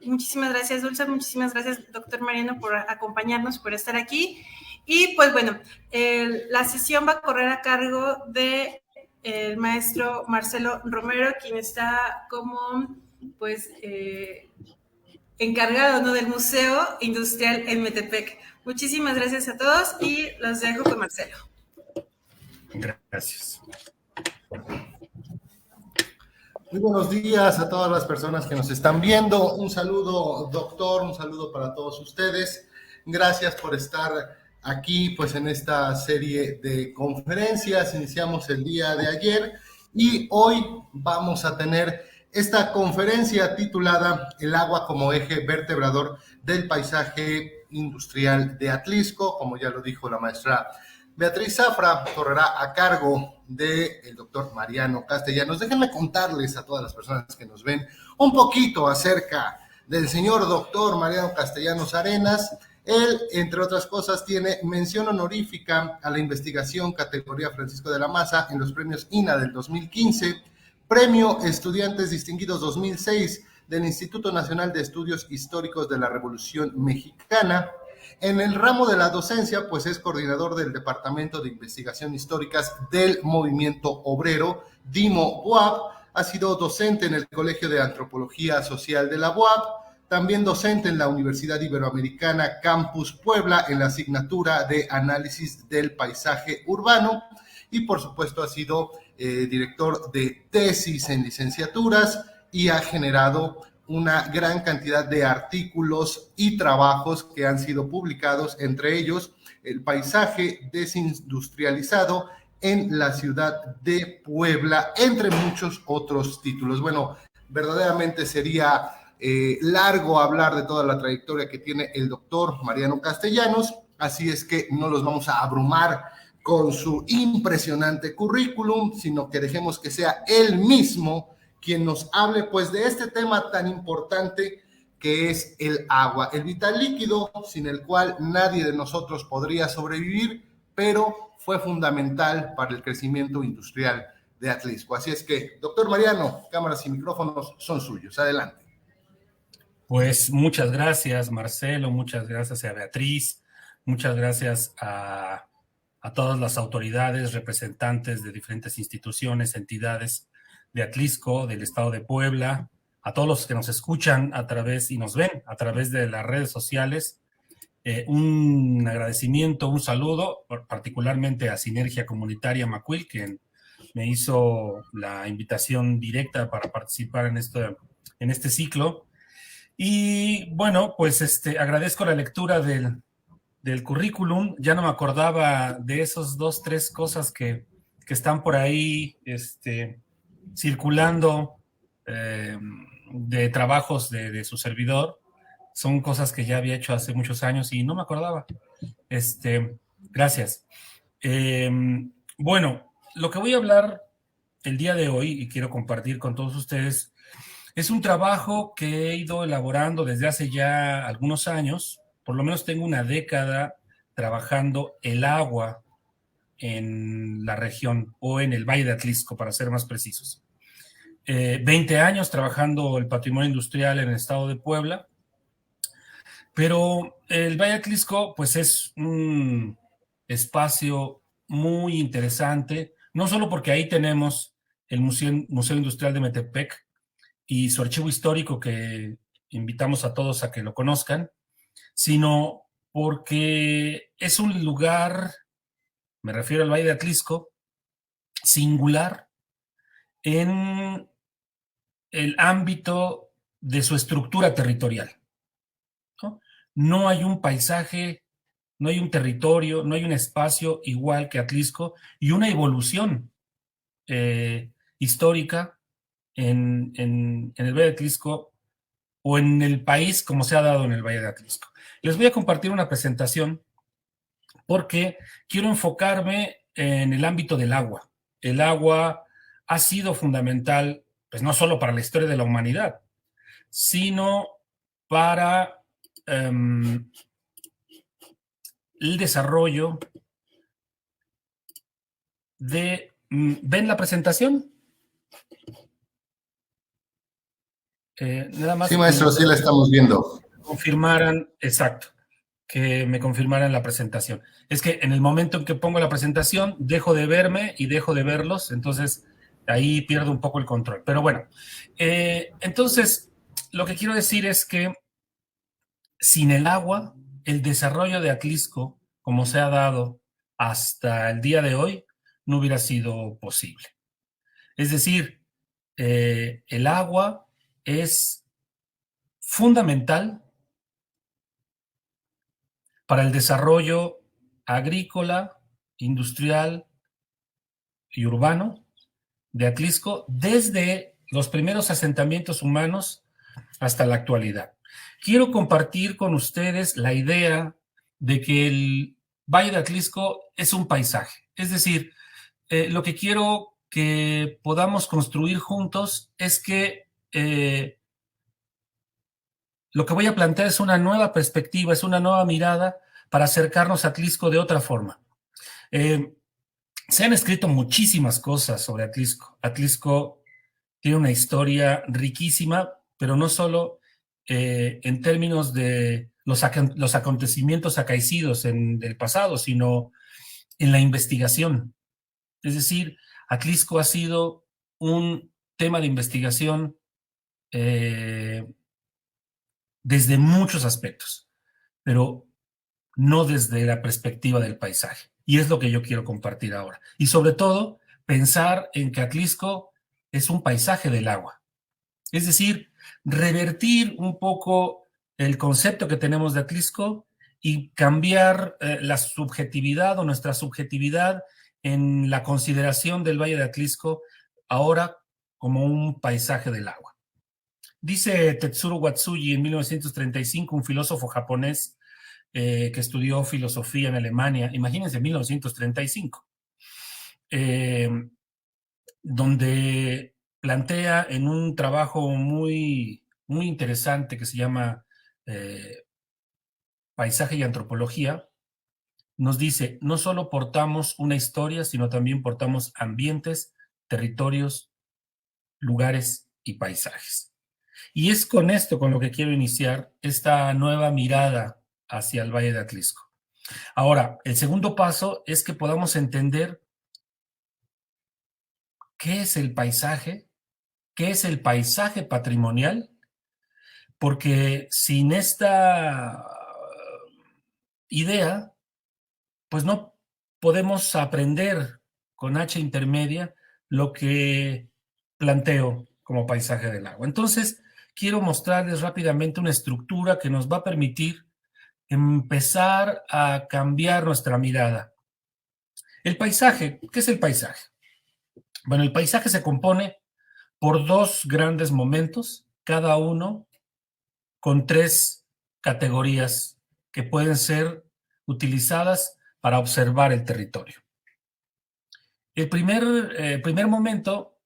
Muchísimas gracias, Dulce. Muchísimas gracias, doctor Mariano, por acompañarnos, por estar aquí. Y pues bueno, la sesión va a correr a cargo de el maestro Marcelo Romero, quien está como pues encargado, ¿no?, del Museo Industrial en Metepec. Muchísimas gracias a todos y los dejo con Marcelo. Gracias. Muy buenos días a todas las personas que nos están viendo. Un saludo, doctor, un saludo para todos ustedes. Gracias por estar aquí, pues, en esta serie de conferencias. Iniciamos el día de ayer y hoy vamos a tener esta conferencia titulada El agua como eje vertebrador del paisaje industrial de Atlixco. Como ya lo dijo la maestra Beatriz Zafra, correrá a cargo del doctor Mariano Castellanos. Déjenme contarles a todas las personas que nos ven un poquito acerca del señor doctor Mariano Castellanos Arenas. Él, entre otras cosas, tiene mención honorífica a la investigación categoría Francisco de la Maza en los premios INA del 2015, premio Estudiantes Distinguidos 2006 del Instituto Nacional de Estudios Históricos de la Revolución Mexicana. En el ramo de la docencia, pues es coordinador del Departamento de Investigación Históricas del Movimiento Obrero, DIMO BUAP. Ha sido docente en el Colegio de Antropología Social de la BUAP, también docente en la Universidad Iberoamericana Campus Puebla en la asignatura de Análisis del Paisaje Urbano y, por supuesto, ha sido director de tesis en licenciaturas y ha generado una gran cantidad de artículos y trabajos que han sido publicados, entre ellos El paisaje desindustrializado en la ciudad de Puebla, entre muchos otros títulos. Bueno, verdaderamente sería largo hablar de toda la trayectoria que tiene el doctor Mariano Castellanos, así es que no los vamos a abrumar con su impresionante currículum, sino que dejemos que sea él mismo quien nos hable pues de este tema tan importante que es el agua, el vital líquido sin el cual nadie de nosotros podría sobrevivir, pero fue fundamental para el crecimiento industrial de Atlixco. Así es que, doctor Mariano, cámaras y micrófonos son suyos. Adelante. Pues muchas gracias, Marcelo, muchas gracias a Beatriz, muchas gracias a todas las autoridades, representantes de diferentes instituciones, entidades de Atlixco, del estado de Puebla, a todos los que nos escuchan a través y nos ven a través de las redes sociales. Un agradecimiento, un saludo, particularmente a Sinergia Comunitaria Macuil, quien me hizo la invitación directa para participar en este ciclo. Y bueno, pues agradezco la lectura del currículum. Ya no me acordaba de esos 2, 3 cosas que están por ahí circulando de trabajos de su servidor. Son cosas que ya había hecho hace muchos años y no me acordaba. Gracias. Bueno, lo que voy a hablar el día de hoy y quiero compartir con todos ustedes es un trabajo que he ido elaborando desde hace ya algunos años. Por lo menos tengo una década trabajando el agua en la región o en el Valle de Atlixco, para ser más precisos. 20 años trabajando el patrimonio industrial en el estado de Puebla, pero el Valle de Atlixco pues es un espacio muy interesante, no solo porque ahí tenemos el Museo Industrial de Metepec y su archivo histórico que invitamos a todos a que lo conozcan, sino porque es un lugar, me refiero al Valle de Atlixco, singular en el ámbito de su estructura territorial, ¿no? No hay un paisaje, no hay un territorio, no hay un espacio igual que Atlixco y una evolución histórica en el Valle de Atlixco o en el país como se ha dado en el Valle de Atlixco. Les voy a compartir una presentación porque quiero enfocarme en el ámbito del agua. El agua ha sido fundamental, pues no solo para la historia de la humanidad, sino para el desarrollo de... ¿Ven la presentación? Nada más Sí, maestro, sí la estamos viendo. confirmaran, exacto, que me confirmaran la presentación. Es que en el momento en que pongo la presentación, dejo de verme y dejo de verlos, entonces ahí pierdo un poco el control. Pero bueno, entonces lo que quiero decir es que sin el agua, el desarrollo de Atlisco, como se ha dado hasta el día de hoy, no hubiera sido posible. Es decir, el agua es fundamental para el desarrollo agrícola, industrial y urbano de Atlisco desde los primeros asentamientos humanos hasta la actualidad. Quiero compartir con ustedes la idea de que el Valle de Atlisco es un paisaje. Es decir, lo que quiero que podamos construir juntos es que lo que voy a plantear es una nueva perspectiva, es una nueva mirada para acercarnos a Atlisco de otra forma. Se han escrito muchísimas cosas sobre Atlisco. Atlisco tiene una historia riquísima, pero no solo en términos de los acontecimientos acaecidos en el pasado, sino en la investigación. Es decir, Atlisco ha sido un tema de investigación desde muchos aspectos, pero no desde la perspectiva del paisaje. Y es lo que yo quiero compartir ahora. Y sobre todo, pensar en que Atlisco es un paisaje del agua. Es decir, revertir un poco el concepto que tenemos de Atlisco y cambiar la subjetividad o nuestra subjetividad en la consideración del Valle de Atlisco ahora como un paisaje del agua. Dice Tetsuro Watsuji en 1935, un filósofo japonés que estudió filosofía en Alemania, imagínense, 1935, donde plantea en un trabajo muy, muy interesante que se llama Paisaje y Antropología, nos dice, no solo portamos una historia, sino también portamos ambientes, territorios, lugares y paisajes. Y es con esto con lo que quiero iniciar esta nueva mirada hacia el Valle de Atlisco. Ahora, el segundo paso es que podamos entender qué es el paisaje, qué es el paisaje patrimonial, porque sin esta idea, pues no podemos aprender con H intermedia lo que planteo como paisaje del agua. Entonces, quiero mostrarles rápidamente una estructura que nos va a permitir empezar a cambiar nuestra mirada. El paisaje, ¿qué es el paisaje? Bueno, el paisaje se compone por dos grandes momentos, cada uno con tres categorías que pueden ser utilizadas para observar el territorio. El primer momento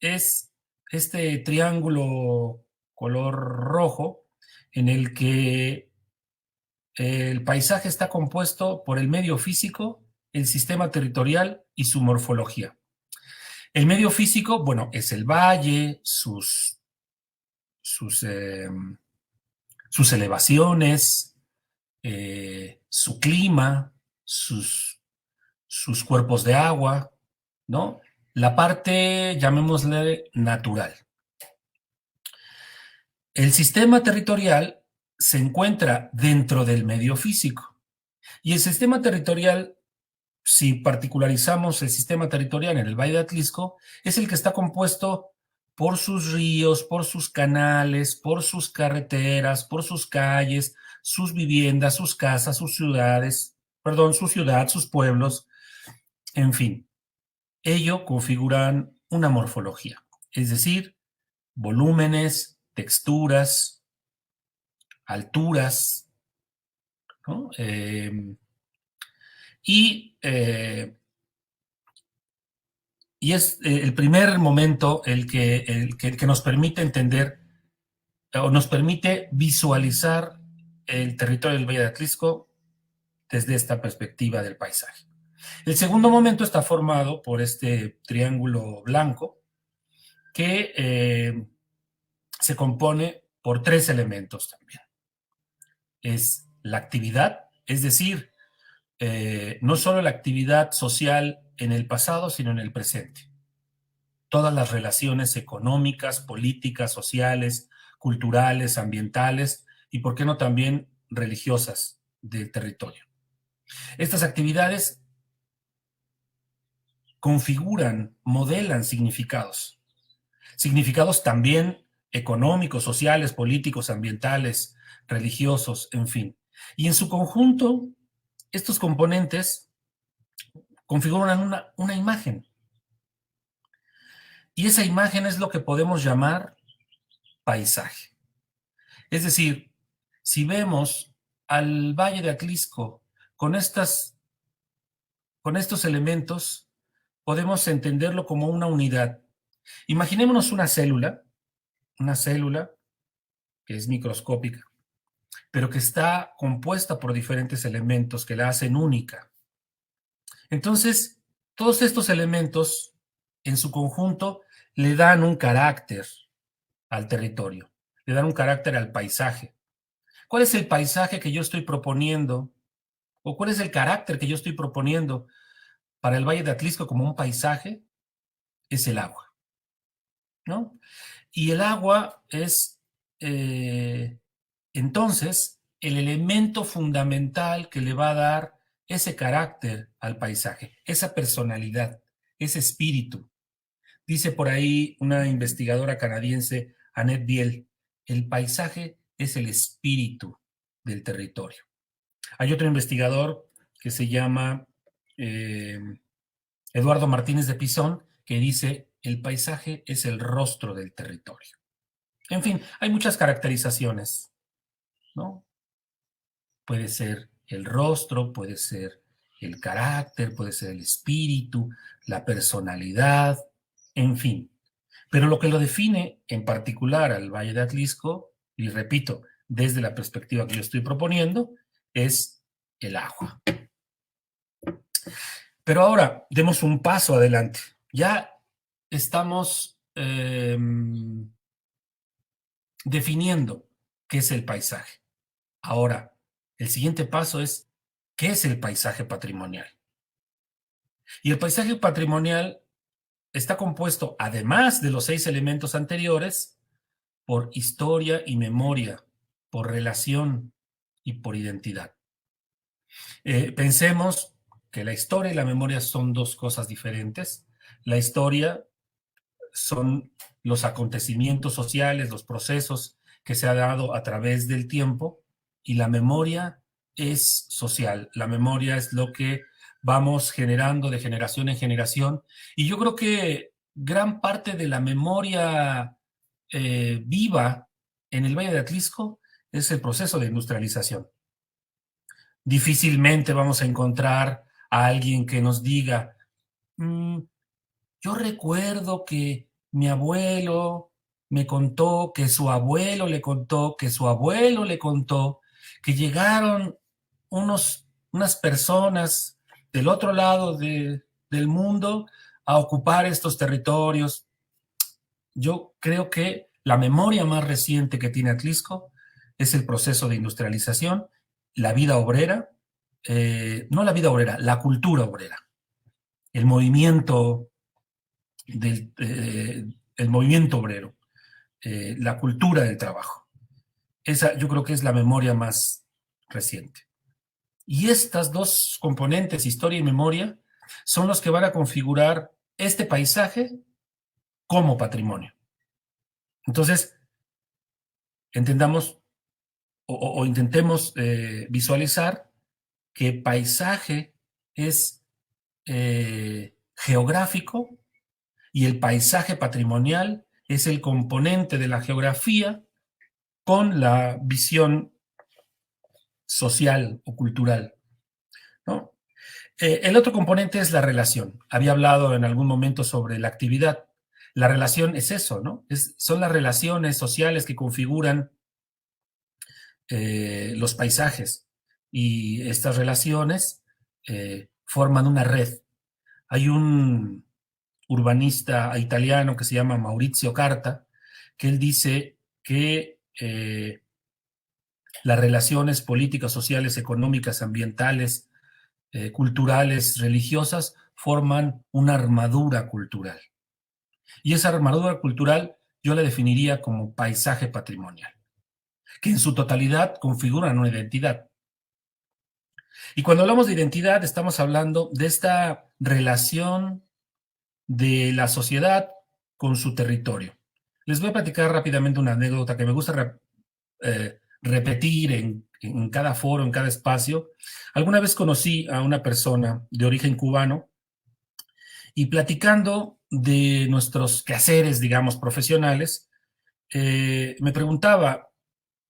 es este triángulo color rojo en el que el paisaje está compuesto por el medio físico, el sistema territorial y su morfología. El medio físico, bueno, es el valle, sus elevaciones, su clima, sus cuerpos de agua, ¿no? La parte, llamémosle, natural. El sistema territorial se encuentra dentro del medio físico. Y el sistema territorial, si particularizamos el sistema territorial en el Valle de Atlisco, es el que está compuesto por sus ríos, por sus canales, por sus carreteras, por sus calles, sus viviendas, sus casas, sus ciudades, su ciudad, sus pueblos, en fin. Ello configuran una morfología, es decir, volúmenes, texturas, alturas, ¿no? Y es el primer momento el que nos permite entender o nos permite visualizar el territorio del Valle de Atlisco desde esta perspectiva del paisaje. El segundo momento está formado por este triángulo blanco que se compone por 3 elementos también. Es la actividad, es decir, no solo la actividad social en el pasado, sino en el presente. Todas las relaciones económicas, políticas, sociales, culturales, ambientales y, por qué no, también religiosas del territorio. Estas actividades configuran, modelan significados. Significados también económicos, sociales, políticos, ambientales, religiosos, en fin. Y en su conjunto, estos componentes configuran una imagen. Y esa imagen es lo que podemos llamar paisaje. Es decir, si vemos al Valle de Atlisco con estos elementos, podemos entenderlo como una unidad. Imaginémonos una célula que es microscópica, pero que está compuesta por diferentes elementos que la hacen única. Entonces, todos estos elementos, en su conjunto, le dan un carácter al territorio, le dan un carácter al paisaje. ¿Cuál es el paisaje que yo estoy proponiendo? ¿O cuál es el carácter que yo estoy proponiendo para el Valle de Atlisco como un paisaje? Es el agua, ¿no? Y el agua es, entonces, el elemento fundamental que le va a dar ese carácter al paisaje, esa personalidad, ese espíritu. Dice por ahí una investigadora canadiense, Annette Biel, el paisaje es el espíritu del territorio. Hay otro investigador que se llama Eduardo Martínez de Pisón, que dice, el paisaje es el rostro del territorio. En fin, hay muchas caracterizaciones, ¿no? Puede ser el rostro, puede ser el carácter, puede ser el espíritu, la personalidad, en fin. Pero lo que lo define en particular al Valle de Atlisco, y repito, desde la perspectiva que yo estoy proponiendo, es el agua. Pero ahora, demos un paso adelante. Ya estamos definiendo qué es el paisaje. Ahora, el siguiente paso es, ¿qué es el paisaje patrimonial? Y el paisaje patrimonial está compuesto, además de los 6 elementos anteriores, por historia y memoria, por relación y por identidad. Pensemos que la historia y la memoria son 2 cosas diferentes. La historia son los acontecimientos sociales, los procesos que se han dado a través del tiempo, y la memoria es social. La memoria es lo que vamos generando de generación en generación, y yo creo que gran parte de la memoria viva en el Valle de Atlisco es el proceso de industrialización. Difícilmente vamos a encontrar a alguien que nos diga, yo recuerdo que mi abuelo me contó, que su abuelo le contó, que su abuelo le contó, que llegaron unas personas del otro lado del mundo a ocupar estos territorios. Yo creo que la memoria más reciente que tiene Atlisco es el proceso de industrialización, la vida obrera, no la vida obrera, la cultura obrera, el movimiento el movimiento obrero, la cultura del trabajo. Esa yo creo que es la memoria más reciente. Y estas 2 componentes, historia y memoria, son los que van a configurar este paisaje como patrimonio. Entonces, entendamos o intentemos visualizar que paisaje es geográfico, y el paisaje patrimonial es el componente de la geografía con la visión social o cultural, ¿no? El otro componente es la relación. Había hablado en algún momento sobre la actividad. La relación es eso, ¿no? Son las relaciones sociales que configuran los paisajes, y estas relaciones forman una red. Hay un urbanista italiano que se llama Maurizio Carta, que él dice que las relaciones políticas, sociales, económicas, ambientales, culturales, religiosas, forman una armadura cultural. Y esa armadura cultural yo la definiría como paisaje patrimonial, que en su totalidad configuran una identidad. Y cuando hablamos de identidad, estamos hablando de esta relación de la sociedad con su territorio. Les voy a platicar rápidamente una anécdota que me gusta repetir en cada foro, en cada espacio. Alguna vez conocí a una persona de origen cubano y platicando de nuestros quehaceres, digamos, profesionales, me preguntaba,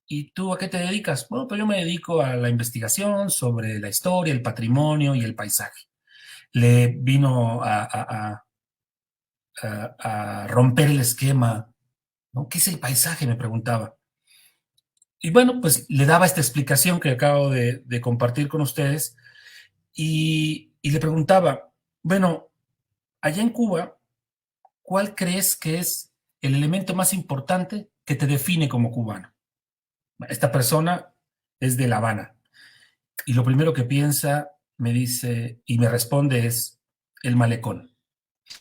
¿y tú a qué te dedicas? Bueno, pues yo me dedico a la investigación sobre la historia, el patrimonio y el paisaje. Le vino a romper el esquema, ¿no? ¿Qué es el paisaje?, me preguntaba. Y bueno, pues le daba esta explicación que acabo de compartir con ustedes y le preguntaba, bueno, allá en Cuba, ¿cuál crees que es el elemento más importante que te define como cubano? Esta persona es de La Habana y lo primero que piensa, me dice y me responde es el malecón.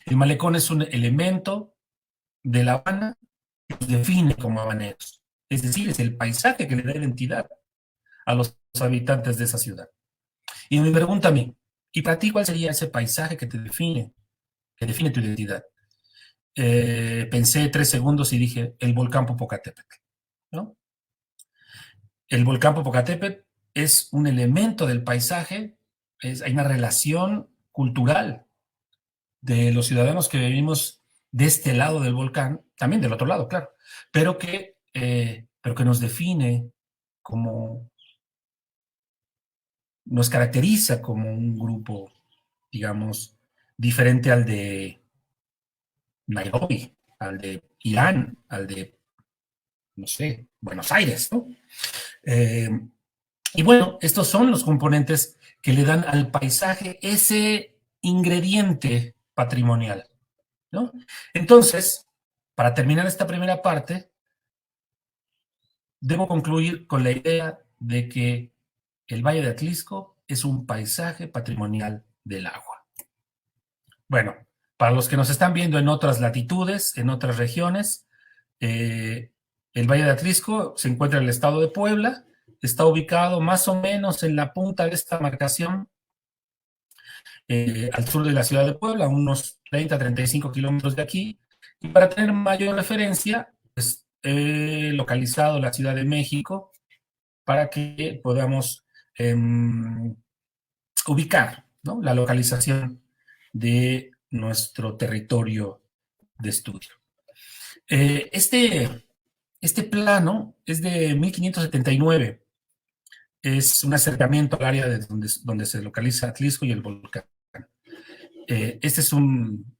El malecón es un elemento de La Habana que nos define como habaneros. Es decir, es el paisaje que le da identidad a los habitantes de esa ciudad. Y me pregunta a mí, ¿y para ti cuál sería ese paisaje que define tu identidad? Pensé 3 segundos y dije, el volcán Popocatépetl, ¿no? El volcán Popocatépetl es un elemento del paisaje, hay una relación cultural de los ciudadanos que vivimos de este lado del volcán, también del otro lado, claro, pero que nos define como, nos caracteriza como un grupo, digamos, diferente al de Nairobi, al de Irán, al de, no sé, Buenos Aires, ¿no? Y bueno, estos son los componentes que le dan al paisaje ese ingrediente patrimonial, ¿no? Entonces, para terminar esta primera parte, debo concluir con la idea de que el Valle de Atlisco es un paisaje patrimonial del agua. Bueno, para los que nos están viendo en otras latitudes, en otras regiones, el Valle de Atlisco se encuentra en el estado de Puebla, está ubicado más o menos en la punta de esta marcación, al sur de la ciudad de Puebla, unos 30-35 kilómetros de aquí. Y para tener mayor referencia, pues, he localizado la Ciudad de México para que podamos ubicar, ¿no?, la localización de nuestro territorio de estudio. Este plano es de 1579. Es un acercamiento al área de donde se localiza Atlisco y el volcán. Este es un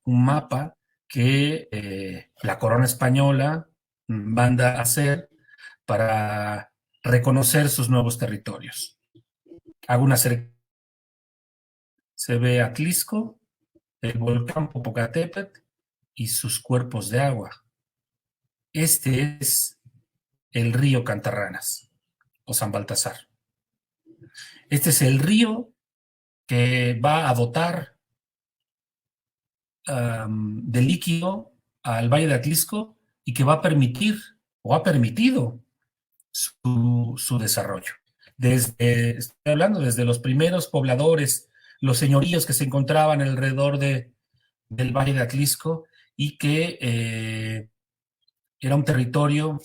mapa que la corona española manda a hacer para reconocer sus nuevos territorios. Hago una acercamiento. Se ve Atlisco, el volcán Popocatépetl y sus cuerpos de agua. Este es el río Cantarranas o San Baltasar. Este es el río que va a dotar de líquido al Valle de Atlisco y que va a permitir o ha permitido su desarrollo. Estoy hablando desde los primeros pobladores, los señoríos que se encontraban alrededor del Valle de Atlisco y que era un territorio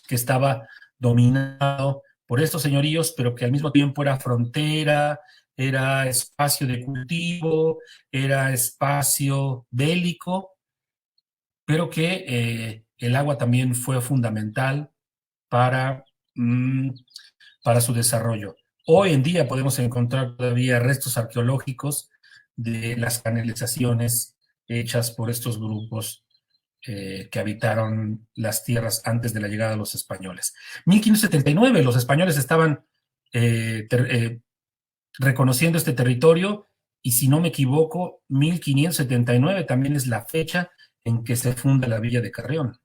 que estaba dominado por estos señoríos, pero que al mismo tiempo era frontera, era espacio de cultivo, era espacio bélico, pero que el agua también fue fundamental para su desarrollo. Hoy en día podemos encontrar todavía restos arqueológicos de las canalizaciones hechas por estos grupos que habitaron las tierras antes de la llegada de los españoles. 1579, los españoles estaban reconociendo este territorio y, si no me equivoco, 1579 también es la fecha en que se funda la villa de Carrión.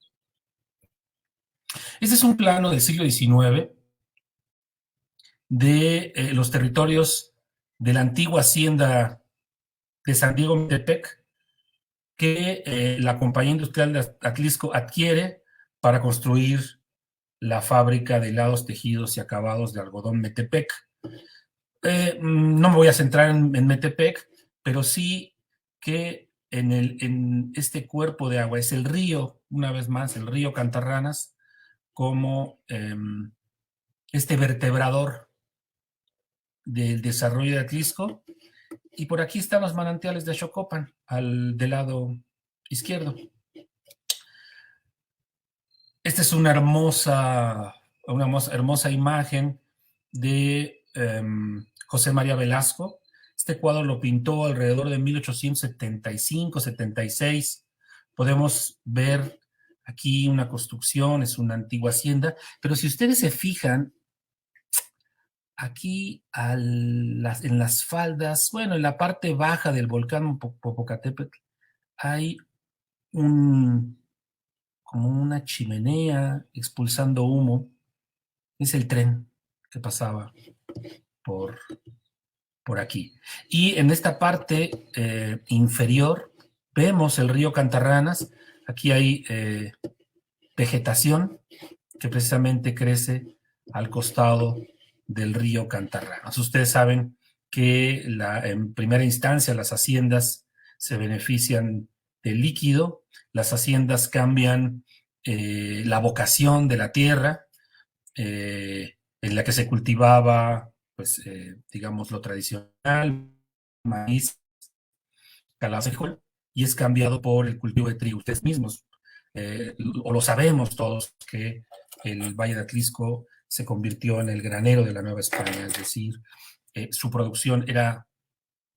Este es un plano del siglo XIX de los territorios de la antigua hacienda de San Diego Metepec, que la compañía industrial de Atlisco adquiere para construir la fábrica de hilados, tejidos y acabados de algodón Metepec. No me voy a centrar en Metepec, pero sí que en este cuerpo de agua es el río, una vez más, el río Cantarranas, como este vertebrador del desarrollo de Atlisco. Y por aquí están los manantiales de Xocopan, del lado izquierdo. Esta es una hermosa imagen de José María Velasco. Este cuadro lo pintó alrededor de 1875-76. Podemos ver aquí una construcción, es una antigua hacienda, pero si ustedes se fijan, aquí en las faldas, bueno, en la parte baja del volcán Popocatépetl, hay como una chimenea expulsando humo. Es el tren que pasaba por aquí. Y en esta parte inferior vemos el río Cantarranas. Aquí hay vegetación que precisamente crece al costado del río Cantarranas. Ustedes saben que en primera instancia las haciendas se benefician del líquido, las haciendas cambian la vocación de la tierra, en la que se cultivaba, pues, digamos, lo tradicional, maíz, calabaza y frijol, y es cambiado por el cultivo de trigo. Ustedes mismos, o lo sabemos todos, que el Valle de Atlisco se convirtió en el granero de la Nueva España, es decir, su producción era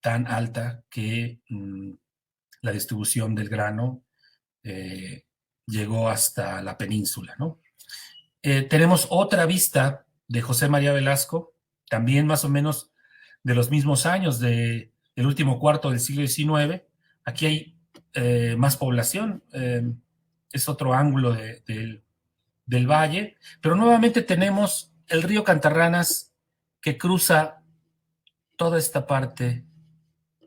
tan alta que la distribución del grano llegó hasta la península, ¿no? Tenemos otra vista de José María Velasco, también más o menos de los mismos años, del último cuarto del siglo XIX. Aquí hay más población, es otro ángulo del valle, pero nuevamente tenemos el río Cantarranas que cruza toda esta parte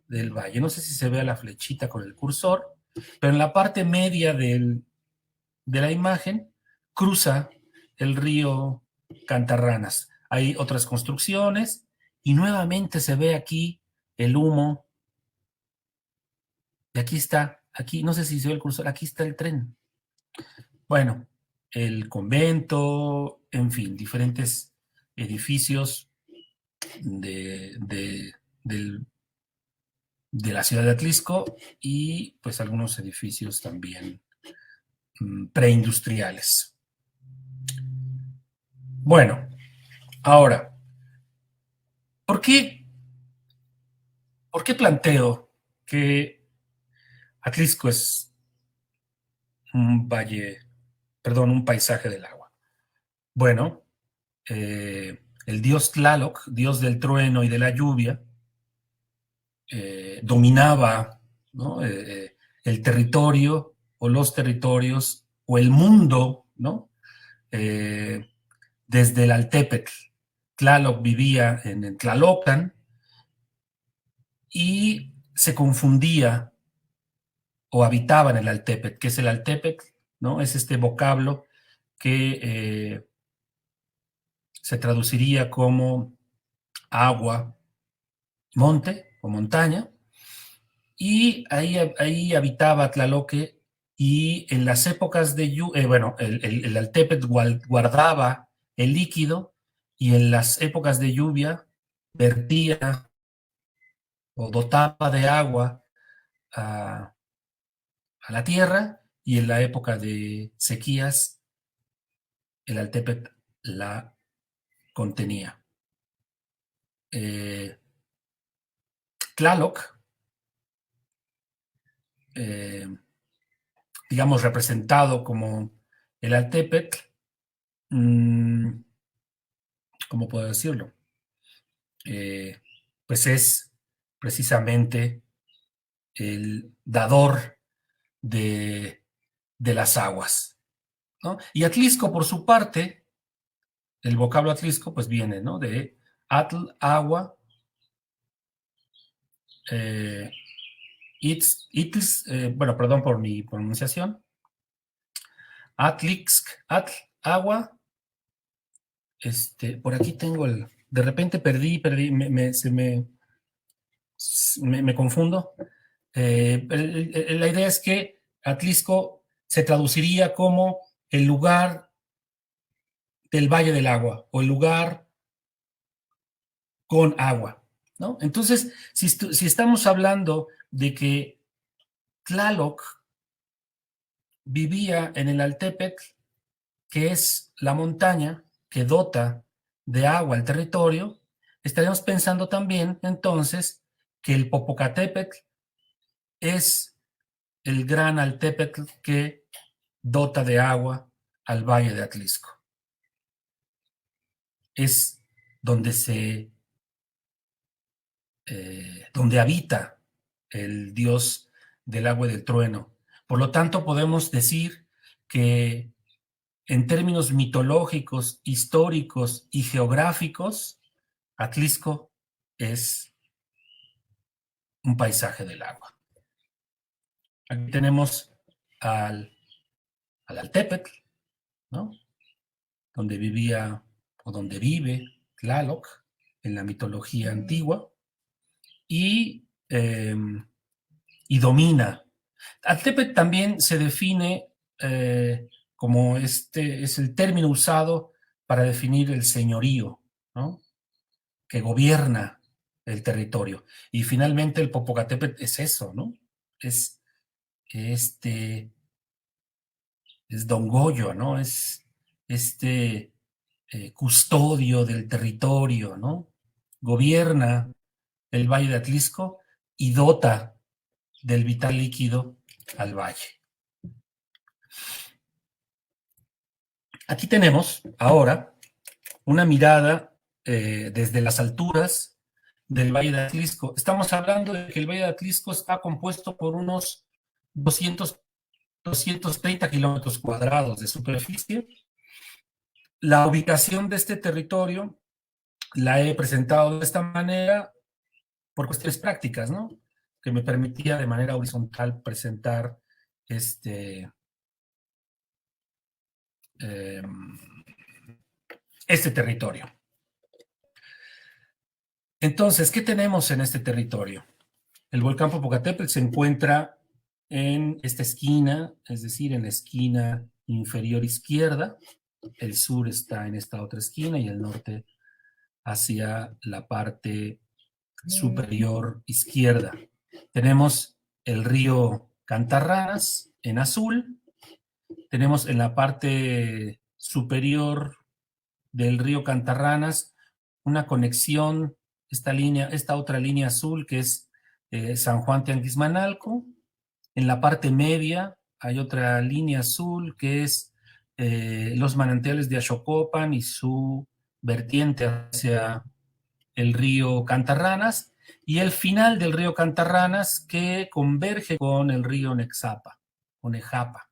del valle. No sé si se ve la flechita con el cursor, pero en la parte media de la imagen cruza el río Cantarranas. Hay otras construcciones y nuevamente se ve aquí el humo. Y aquí está, aquí no sé si se ve el cursor, aquí está el tren. Bueno, el convento, en fin, diferentes edificios de la ciudad de Atlisco y pues algunos edificios también preindustriales. Bueno, ahora, ¿por qué planteo que Atlisco es un paisaje del agua? Bueno, el dios Tlaloc, dios del trueno y de la lluvia, dominaba, ¿no? El territorio o los territorios o el mundo, ¿no? Desde el Altépetl. Tlaloc vivía en Tlalocan y se confundía o habitaba en el Altépetl. ¿Qué es el Altépetl? ¿No? Es este vocablo que se traduciría como agua, monte o montaña, y ahí habitaba Tlaloque, y en las épocas de lluvia, el Altépetl guardaba el líquido, y en las épocas de lluvia vertía o dotaba de agua a la tierra, y en la época de sequías el Altépetl la contenía. Tlaloc, digamos, representado como el Altépetl, ¿cómo puedo decirlo? Pues es precisamente el dador de las aguas. ¿no? Y Atlisco, por su parte, el vocablo Atlisco, pues viene, ¿no? De atl, agua, bueno, perdón por mi pronunciación, Atlixk, atl, agua, por aquí tengo de repente perdí, me confundo. La idea es que Atlisco se traduciría como el lugar del Valle del Agua o el lugar con agua, ¿no? Entonces, si estamos hablando de que Tlaloc vivía en el Altepetl, que es la montaña que dota de agua el territorio, estaríamos pensando también entonces que el Popocatépetl es el gran Altepetl que dota de agua al Valle de Atlisco. Es donde donde habita el dios del agua y del trueno. Por lo tanto, podemos decir que en términos mitológicos, históricos y geográficos, Atlisco es un paisaje del agua. Aquí tenemos al Altepetl, ¿no? Donde vivía o donde vive Tlaloc en la mitología antigua y domina. Altepetl también se define como es el término usado para definir el señorío, ¿no? Que gobierna el territorio. Y finalmente el Popocatépetl es eso, ¿no? Es Don Goyo, ¿no? Es custodio del territorio, ¿no? Gobierna el Valle de Atlisco y dota del vital líquido al valle. Aquí tenemos ahora una mirada desde las alturas del Valle de Atlisco. Estamos hablando de que el Valle de Atlisco está compuesto por unos 230 kilómetros cuadrados de superficie. La ubicación de este territorio la he presentado de esta manera por cuestiones prácticas, ¿no? Que me permitía de manera horizontal presentar este territorio. Entonces, ¿qué tenemos en este territorio? El volcán Popocatépetl se encuentra en esta esquina, es decir, en la esquina inferior izquierda. El sur está en esta otra esquina y el norte hacia la parte superior izquierda. Tenemos el río Cantarranas en azul. Tenemos en la parte superior del río Cantarranas una conexión, esta otra línea azul que es San Juan Tianguismanalco. En la parte media hay otra línea azul que es los manantiales de Axocopan y su vertiente hacia el río Cantarranas, y el final del río Cantarranas que converge con el río Nexapa, o Nejapa,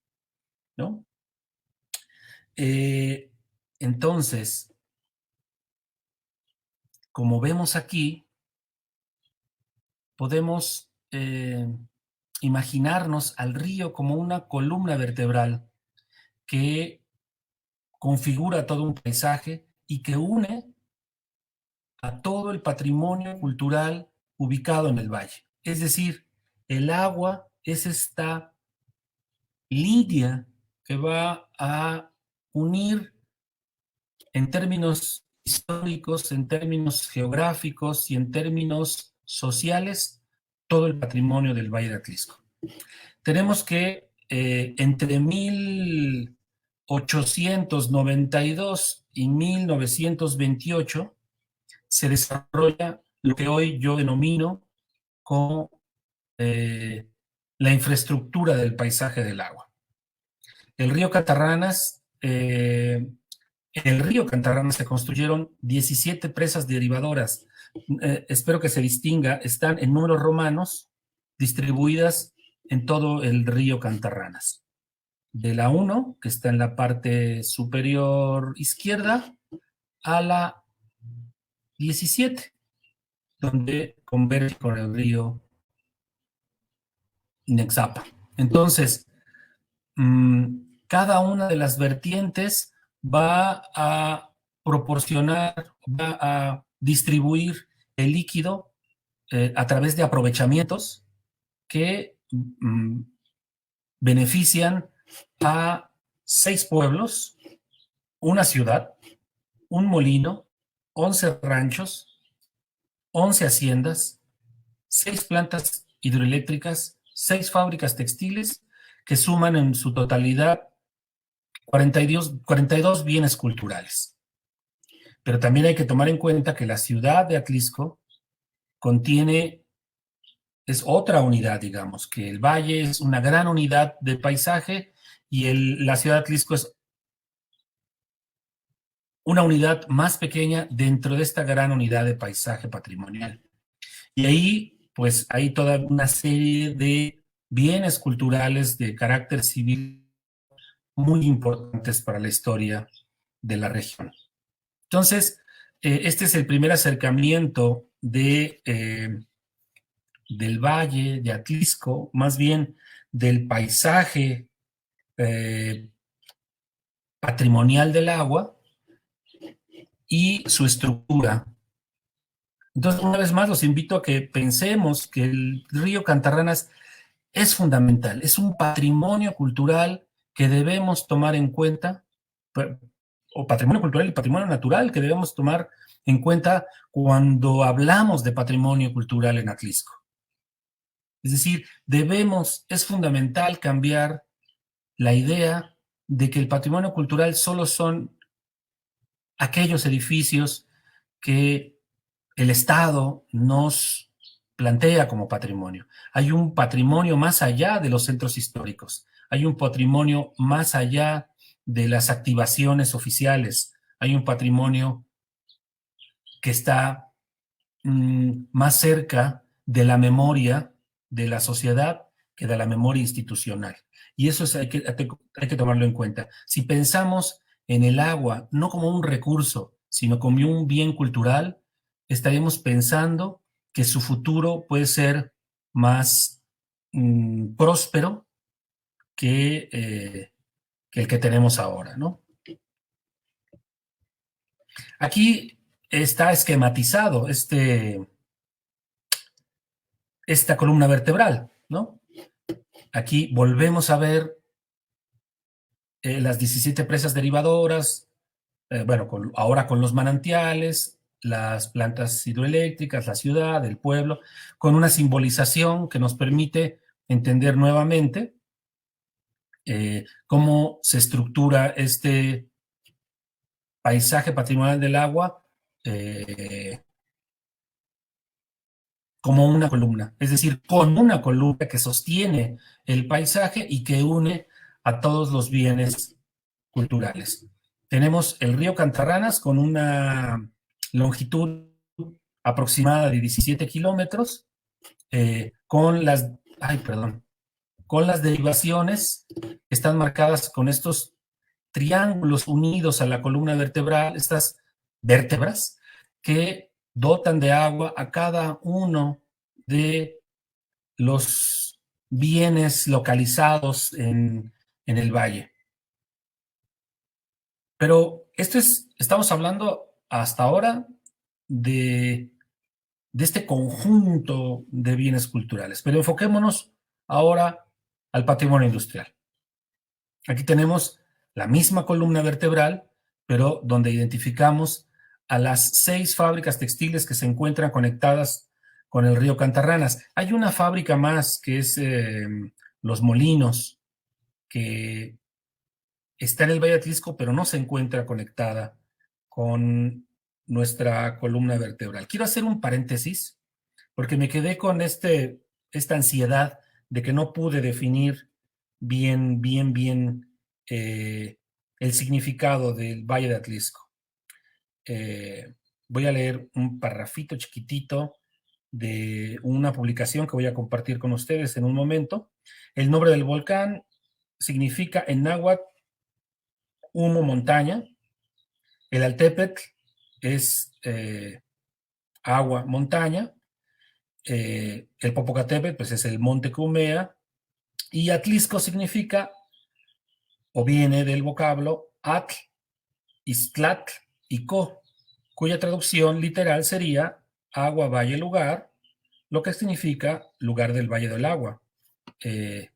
¿no? Entonces, como vemos aquí, podemos imaginarnos al río como una columna vertebral que configura todo un paisaje y que une a todo el patrimonio cultural ubicado en el valle. Es decir, el agua es esta línea que va a unir en términos históricos, en términos geográficos y en términos sociales todo el patrimonio del Valle de Atlisco. Tenemos que entre 1892 y 1928 se desarrolla lo que hoy yo denomino como la infraestructura del paisaje del agua. En el río Cantarranas se construyeron 17 presas derivadoras. Espero que se distinga, están en números romanos distribuidas en todo el río Cantarranas, de la 1, que está en la parte superior izquierda, a la 17, donde converge con el río Nexapa. Entonces, cada una de las vertientes va a proporcionar, va a distribuir el líquido a través de aprovechamientos que benefician a 6 pueblos, una ciudad, un molino, 11 ranchos, 11 haciendas, 6 plantas hidroeléctricas, 6 fábricas textiles que suman en su totalidad 42 bienes culturales. Pero también hay que tomar en cuenta que la ciudad de Atlisco es otra unidad, digamos, que el valle es una gran unidad de paisaje y la ciudad de Atlisco es una unidad más pequeña dentro de esta gran unidad de paisaje patrimonial. Y ahí, pues, hay toda una serie de bienes culturales de carácter civil muy importantes para la historia de la región. Entonces, este es el primer acercamiento del valle de Atlisco, más bien del paisaje patrimonial del agua y su estructura. Entonces, una vez más, los invito a que pensemos que el río Cantarranas es fundamental, es un patrimonio cultural que debemos tomar en cuenta, o patrimonio cultural y patrimonio natural que debemos tomar en cuenta cuando hablamos de patrimonio cultural en Atlisco. Es decir, es fundamental cambiar la idea de que el patrimonio cultural solo son aquellos edificios que el Estado nos plantea como patrimonio. Hay un patrimonio más allá de los centros históricos, hay un patrimonio más allá de las activaciones oficiales, hay un patrimonio que está más cerca de la memoria de la sociedad que de la memoria institucional. Y eso hay que tomarlo en cuenta. Si pensamos en el agua no como un recurso, sino como un bien cultural, estaríamos pensando que su futuro puede ser más próspero que el que tenemos ahora, ¿no? Aquí está esquematizado esta columna vertebral, ¿no? Aquí volvemos a ver las 17 presas derivadoras, ahora con los manantiales, las plantas hidroeléctricas, la ciudad, el pueblo, con una simbolización que nos permite entender nuevamente cómo se estructura este paisaje patrimonial del agua como una columna, es decir, con una columna que sostiene el paisaje y que une a todos los bienes culturales. Tenemos el río Cantarranas con una longitud aproximada de 17 kilómetros, con las derivaciones que están marcadas con estos triángulos unidos a la columna vertebral, estas vértebras que dotan de agua a cada uno de los bienes localizados en el valle. Pero estamos hablando hasta ahora de este conjunto de bienes culturales, pero enfoquémonos ahora al patrimonio industrial. Aquí tenemos la misma columna vertebral, pero donde identificamos a las 6 fábricas textiles que se encuentran conectadas con el río Cantarranas. Hay una fábrica más que es Los Molinos, que está en el Valle de Atlisco, pero no se encuentra conectada con nuestra columna vertebral. Quiero hacer un paréntesis, porque me quedé con esta ansiedad de que no pude definir bien el significado del Valle de Atlisco. Voy a leer un parrafito chiquitito de una publicación que voy a compartir con ustedes en un momento. El nombre del volcán significa en náhuatl humo, montaña. El Altepetl es agua, montaña. El Popocatépetl, pues es el monte que humea. Y Atlisco significa, o viene del vocablo Atl, Iztlatl y Co, cuya traducción literal sería agua, valle, lugar, lo que significa lugar del valle del agua.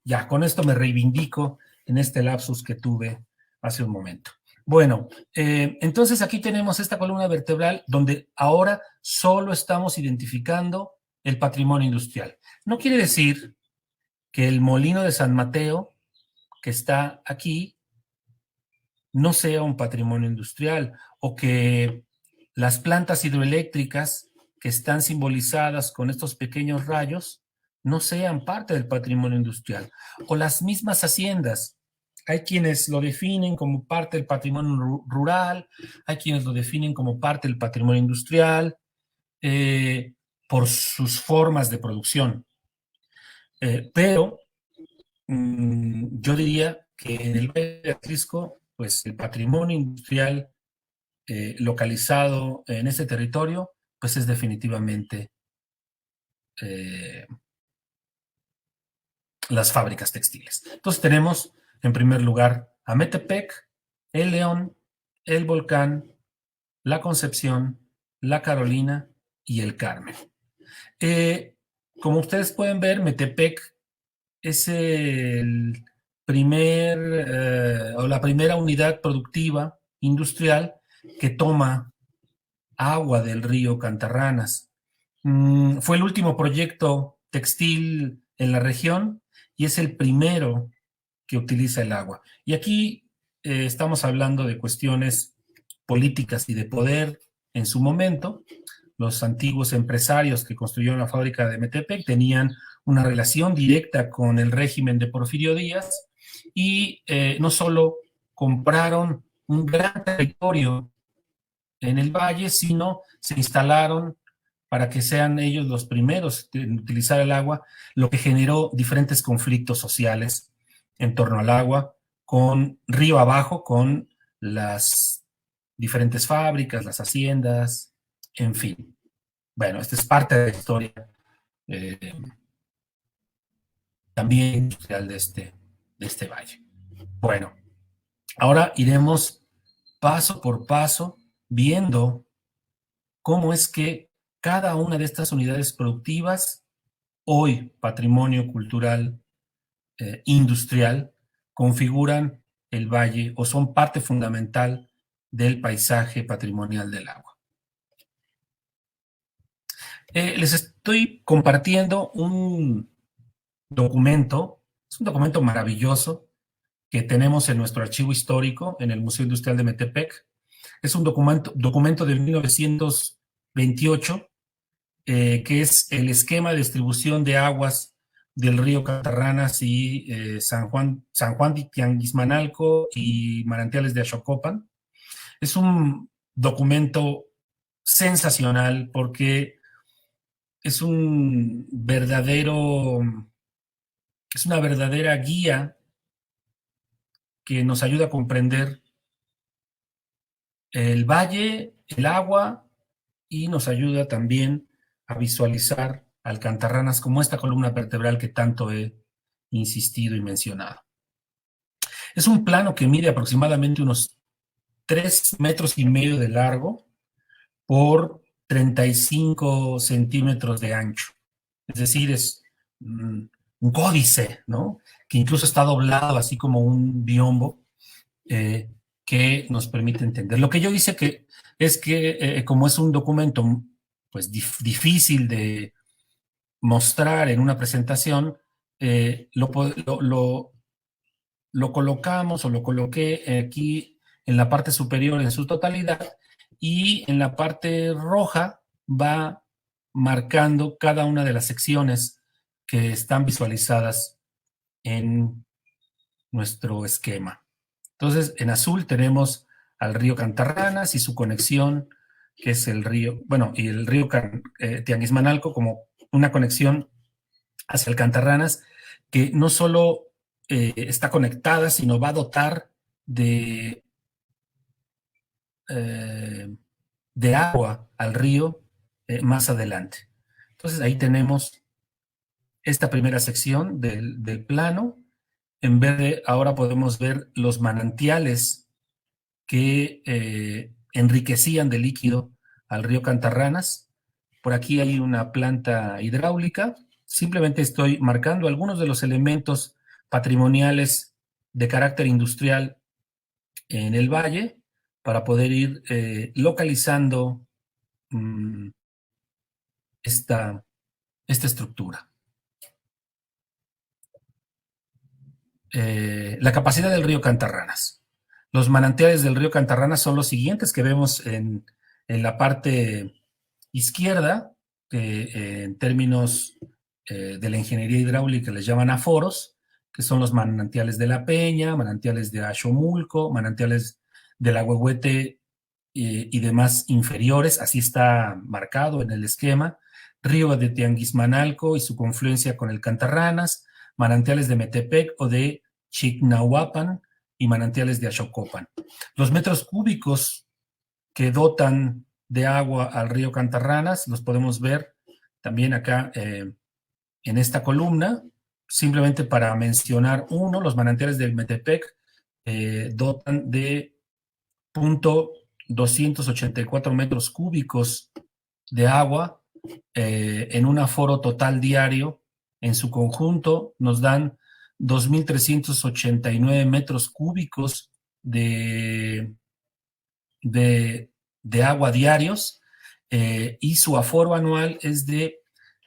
Ya, con esto me reivindico en este lapsus que tuve hace un momento. Bueno, entonces aquí tenemos esta columna vertebral donde ahora solo estamos identificando el patrimonio industrial. No quiere decir que el molino de San Mateo, que está aquí, no sea un patrimonio industrial, o que las plantas hidroeléctricas que están simbolizadas con estos pequeños rayos no sean parte del patrimonio industrial, o las mismas haciendas. Hay quienes lo definen como parte del patrimonio rural, hay quienes lo definen como parte del patrimonio industrial, por sus formas de producción. Pero yo diría que en el Valle de Atlisco, pues el patrimonio industrial localizado en ese territorio, pues es definitivamente las fábricas textiles. Entonces tenemos, en primer lugar, a Metepec, el León, el Volcán, la Concepción, la Carolina y el Carmen. Como ustedes pueden ver, Metepec es el o la primera unidad productiva industrial que toma agua del río Cantarranas. Fue el último proyecto textil en la región y es el primero que utiliza el agua. Y aquí estamos hablando de cuestiones políticas y de poder en su momento. Los antiguos empresarios que construyeron la fábrica de Metepec tenían una relación directa con el régimen de Porfirio Díaz y no solo compraron un gran territorio en el valle, sino se instalaron para que sean ellos los primeros en utilizar el agua, lo que generó diferentes conflictos sociales en torno al agua, con río abajo, con las diferentes fábricas, las haciendas, en fin. Bueno, esta es parte de la historia también industrial de este valle. Bueno, ahora iremos paso por paso viendo cómo es que cada una de estas unidades productivas, hoy patrimonio cultural industrial, configuran el valle o son parte fundamental del paisaje patrimonial del agua. Les estoy compartiendo un documento, es un documento maravilloso que tenemos en nuestro archivo histórico en el Museo Industrial de Metepec. Es un documento de 1928, que es el esquema de distribución de aguas del río Cantarranas y San Juan de Tianguismanalco y Manantiales de Axocopan. Es un documento sensacional porque es una verdadera guía que nos ayuda a comprender el valle, el agua, y nos ayuda también a visualizar Alcantarranas como esta columna vertebral que tanto he insistido y mencionado. Es un plano que mide aproximadamente unos 3,5 metros de largo por 35 centímetros de ancho. Es decir, es un códice, ¿no? Que incluso está doblado así como un biombo, que nos permite entender. Lo que yo hice es que como es un documento pues difícil de mostrar en una presentación, lo colocamos o lo coloqué aquí en la parte superior en su totalidad, y en la parte roja va marcando cada una de las secciones que están visualizadas en nuestro esquema. Entonces, en azul tenemos al río Cantarranas y su conexión, que es el río, bueno, y el río Tianguismanalco como una conexión hacia el Cantarranas, que no solo está conectada, sino va a dotar de agua al río más adelante. Entonces ahí tenemos esta primera sección del plano. En verde ahora podemos ver los manantiales que enriquecían de líquido al río Cantarranas. Por aquí hay una planta hidráulica. Simplemente estoy marcando algunos de los elementos patrimoniales de carácter industrial en el valle para poder ir localizando esta estructura. La capacidad del río Cantarranas. Los manantiales del río Cantarranas son los siguientes que vemos en la parte izquierda, que en términos de la ingeniería hidráulica les llaman aforos, que son los manantiales de La Peña, manantiales de Axomulco, manantiales del Ahuehuete y demás inferiores. Así está marcado en el esquema. Río de Tianguismanalco y su confluencia con el Cantarranas, manantiales de Metepec o de Chignahuapan y manantiales de Axocopan. Los metros cúbicos que dotan de agua al río Cantarranas los podemos ver también acá en esta columna. Simplemente para mencionar uno, los manantiales del Metepec dotan de 0.284 metros cúbicos de agua en un aforo total diario. En su conjunto nos dan 2.389 metros cúbicos de agua diarios y su aforo anual es de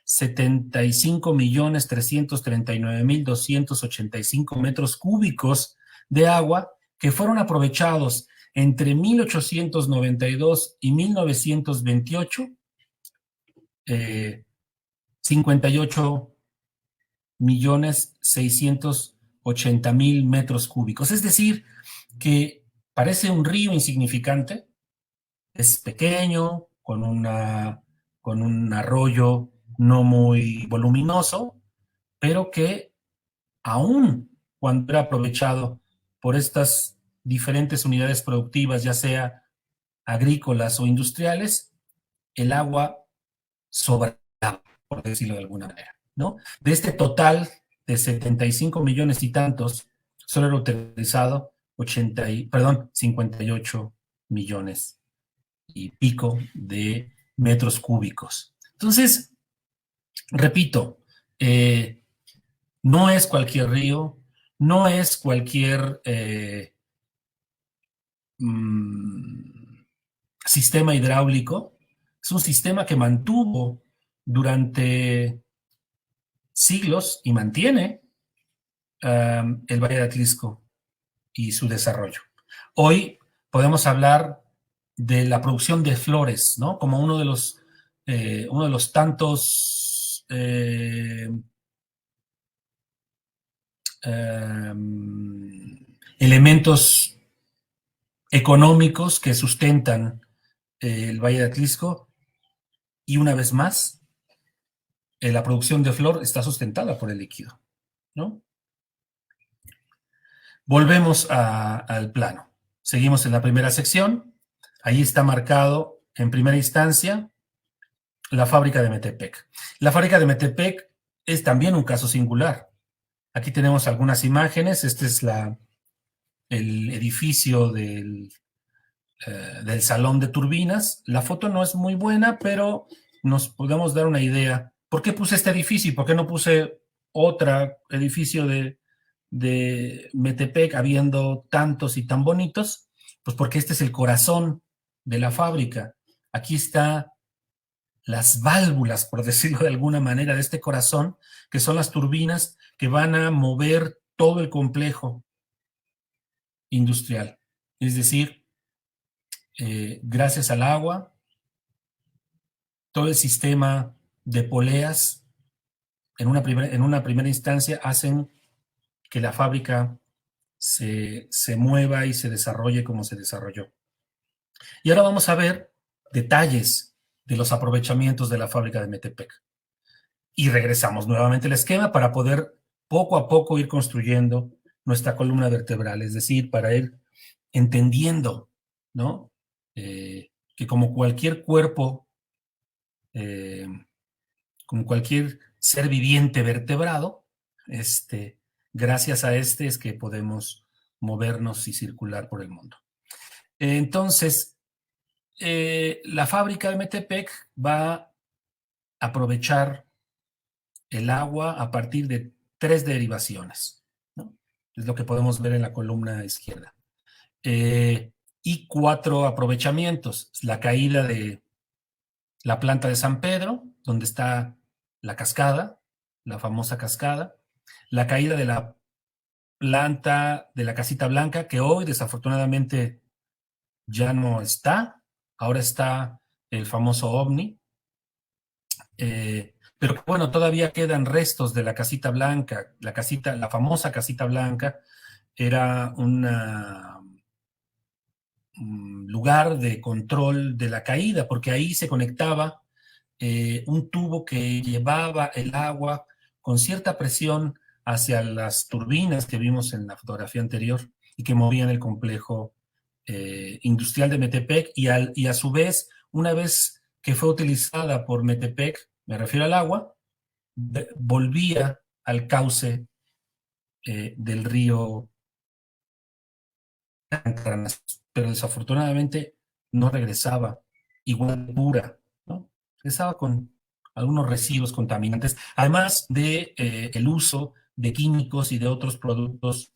75.339.285 metros cúbicos de agua que fueron aprovechados entre 1892 y 1928, 58.680.000 metros cúbicos. Es decir, que parece un río insignificante, es pequeño, con un arroyo no muy voluminoso, pero que aún cuando era aprovechado por estas diferentes unidades productivas, ya sea agrícolas o industriales, el agua sobraba, por decirlo de alguna manera, ¿no? De este total de 75 millones y tantos, solo era utilizado 58 millones y pico de metros cúbicos. Entonces, repito, no es cualquier río, no es cualquier sistema hidráulico, es un sistema que mantuvo durante siglos y mantiene el Valle de Atlisco y su desarrollo. Hoy podemos hablar de la producción de flores, ¿no? Como uno de los tantos elementos económicos que sustentan el Valle de Atlisco, y una vez más, la producción de flor está sustentada por el líquido, ¿no? Volvemos al plano. Seguimos en la primera sección. Ahí está marcado en primera instancia la fábrica de Metepec. La fábrica de Metepec es también un caso singular. Aquí tenemos algunas imágenes. Este es el edificio del salón de turbinas. La foto no es muy buena, pero nos podemos dar una idea. ¿Por qué puse este edificio y por qué no puse otro edificio de Metepec, habiendo tantos y tan bonitos? Pues porque este es el corazón de la fábrica. Aquí están las válvulas, por decirlo de alguna manera, de este corazón, que son las turbinas que van a mover todo el complejo industrial. Es decir, gracias al agua, todo el sistema de poleas en una primera instancia hacen que la fábrica se mueva y se desarrolle como se desarrolló. Y ahora vamos a ver detalles de los aprovechamientos de la fábrica de Metepec. Y regresamos nuevamente al esquema para poder poco a poco ir construyendo nuestra columna vertebral, es decir, para ir entendiendo, ¿no? Que como cualquier cuerpo, como cualquier ser viviente vertebrado, gracias a es que podemos movernos y circular por el mundo. Entonces, la fábrica de Metepec va a aprovechar el agua a partir de 3 derivaciones, ¿no? Es lo que podemos ver en la columna izquierda. Y 4 aprovechamientos. La caída de la planta de San Pedro, donde está la cascada, la famosa cascada. La caída de la planta de la Casita Blanca, que hoy desafortunadamente ya no está. Ahora está el famoso OVNI. Pero bueno, todavía quedan restos de la Casita Blanca. La famosa Casita Blanca era un lugar de control de la caída, porque ahí se conectaba un tubo que llevaba el agua con cierta presión hacia las turbinas que vimos en la fotografía anterior y que movían el complejo industrial de Metepec, y a su vez, una vez que fue utilizada por Metepec, me refiero al agua, volvía al cauce del río Cantarranas, pero desafortunadamente no regresaba igual pura, ¿no? Regresaba con algunos residuos contaminantes, además de el uso de químicos y de otros productos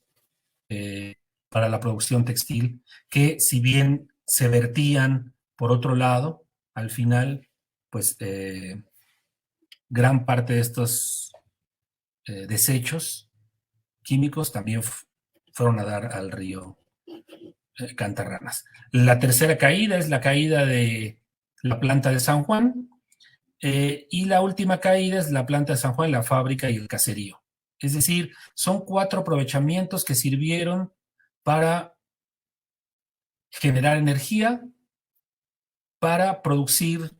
para la producción textil, que si bien se vertían por otro lado, al final, pues gran parte de estos desechos químicos también fueron a dar al río Cantarranas. La tercera caída es la caída de la planta de San Juan, y la última caída es la planta de San Juan, la fábrica y el caserío. Es decir, son 4 aprovechamientos que sirvieron para generar energía, para producir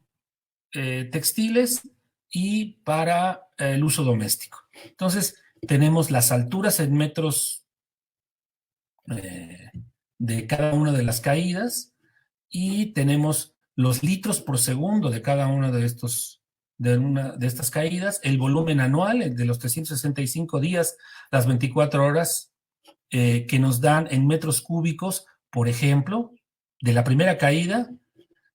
textiles y para el uso doméstico. Entonces, tenemos las alturas en metros de cada una de las caídas, y tenemos los litros por segundo de cada uno de estas caídas, el volumen anual de los 365 días, las 24 horas, que nos dan en metros cúbicos, por ejemplo, de la primera caída,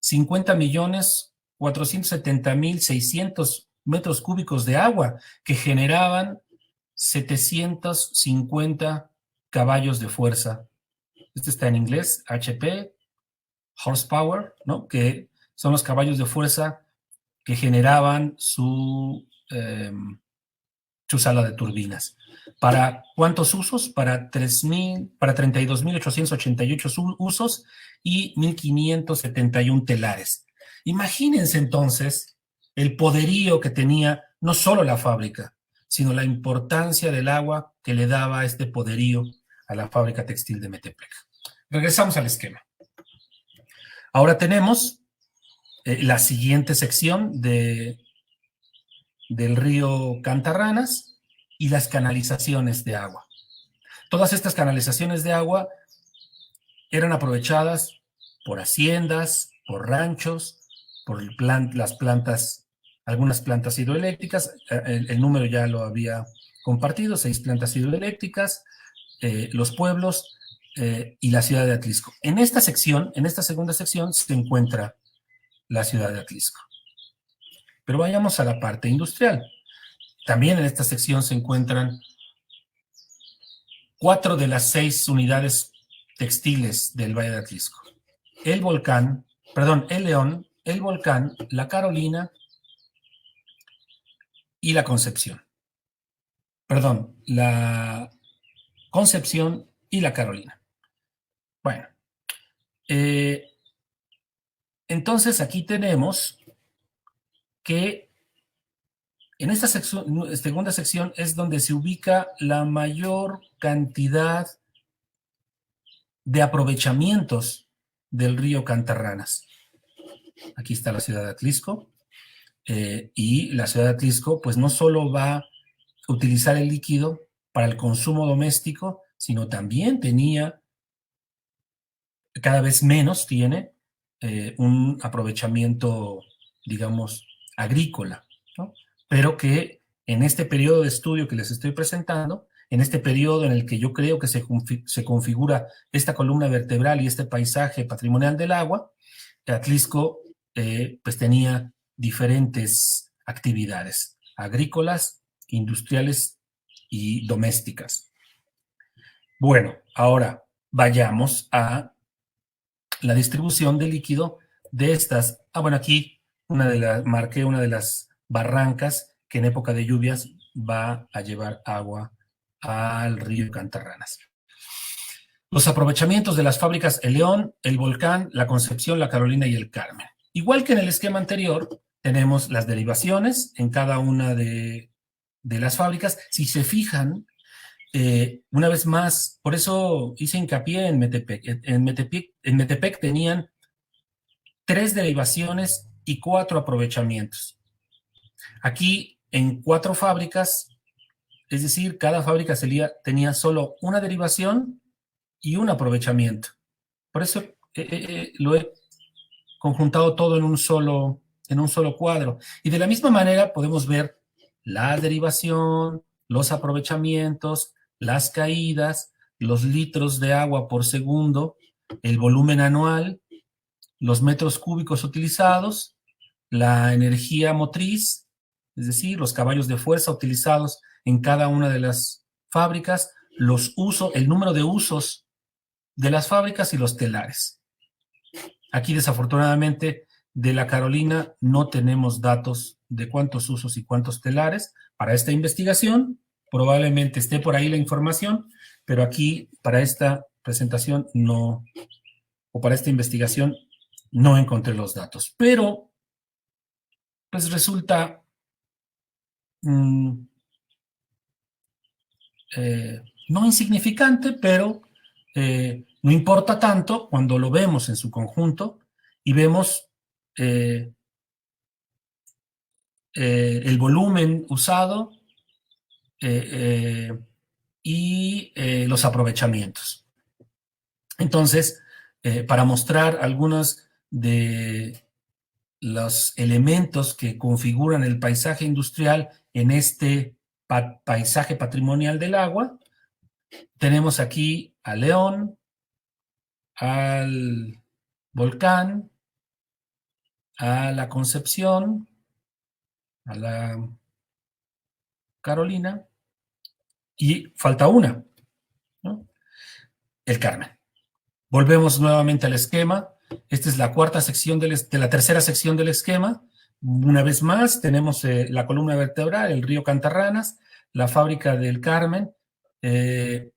50.470.600 metros cúbicos de agua, que generaban 750 caballos de fuerza. Este está en inglés, HP, horsepower, ¿no? Que son los caballos de fuerza que generaban su sala de turbinas. ¿Para cuántos usos? Para 32.888 usos y 1.571 telares. Imagínense entonces el poderío que tenía no solo la fábrica, sino la importancia del agua que le daba este poderío a la fábrica textil de Metepec. Regresamos al esquema. Ahora tenemos la siguiente sección del río Cantarranas y las canalizaciones de agua. Todas estas canalizaciones de agua eran aprovechadas por haciendas, por ranchos, por las plantas, algunas plantas hidroelécticas. El número ya lo había compartido, 6 plantas hidroeléctricas, los pueblos y la ciudad de Atlisco. En esta segunda sección, se encuentra la ciudad de Atlisco. Pero vayamos a la parte industrial. También en esta sección se encuentran 4 de las 6 unidades textiles del Valle de Atlisco. El León, el Volcán, la Carolina y la Concepción. La Concepción y la Carolina. Bueno, entonces aquí tenemos que en esta segunda sección es donde se ubica la mayor cantidad de aprovechamientos del río Cantarranas. Aquí está la ciudad de Atlisco, y la ciudad de Atlisco pues no solo va a utilizar el líquido para el consumo doméstico, sino también tenía, cada vez menos tiene, un aprovechamiento, digamos, agrícola, ¿no? Pero que en este periodo de estudio que les estoy presentando, en este periodo en el que yo creo que se configura esta columna vertebral y este paisaje patrimonial del agua, Atlixco pues tenía diferentes actividades agrícolas, industriales y domésticas. Bueno, ahora vayamos a la distribución de líquido de estas. Bueno, aquí marqué una de las barrancas que en época de lluvias va a llevar agua al río Cantarranas. Los aprovechamientos de las fábricas El León, El Volcán, La Concepción, La Carolina y El Carmen. Igual que en el esquema anterior, tenemos las derivaciones en cada una de las fábricas. Si se fijan, una vez más, por eso hice hincapié en Metepec. En Metepec tenían 3 derivaciones y 4 aprovechamientos. Aquí, en 4 fábricas, es decir, cada fábrica tenía solo una derivación y un aprovechamiento. Por eso lo he conjuntado todo en un solo cuadro. Y de la misma manera podemos ver la derivación, los aprovechamientos, las caídas, los litros de agua por segundo, el volumen anual, los metros cúbicos utilizados, la energía motriz, es decir, los caballos de fuerza utilizados en cada una de las fábricas, el número de usos de las fábricas y los telares. Aquí, desafortunadamente, de La Carolina no tenemos datos de cuántos usos y cuántos telares para esta investigación. Probablemente esté por ahí la información, pero aquí para esta presentación no, o para esta investigación no encontré los datos. Pero, pues resulta no insignificante, pero no importa tanto cuando lo vemos en su conjunto y vemos el volumen usado y los aprovechamientos. Entonces, para mostrar algunos de los elementos que configuran el paisaje industrial en este paisaje patrimonial del agua, tenemos aquí a León, al Volcán, a La Concepción, a La Carolina, y falta una, ¿no? El Carmen. Volvemos nuevamente al esquema. Esta es la cuarta sección de la tercera sección del esquema. Una vez más, tenemos la columna vertebral, el río Cantarranas, la fábrica del Carmen, que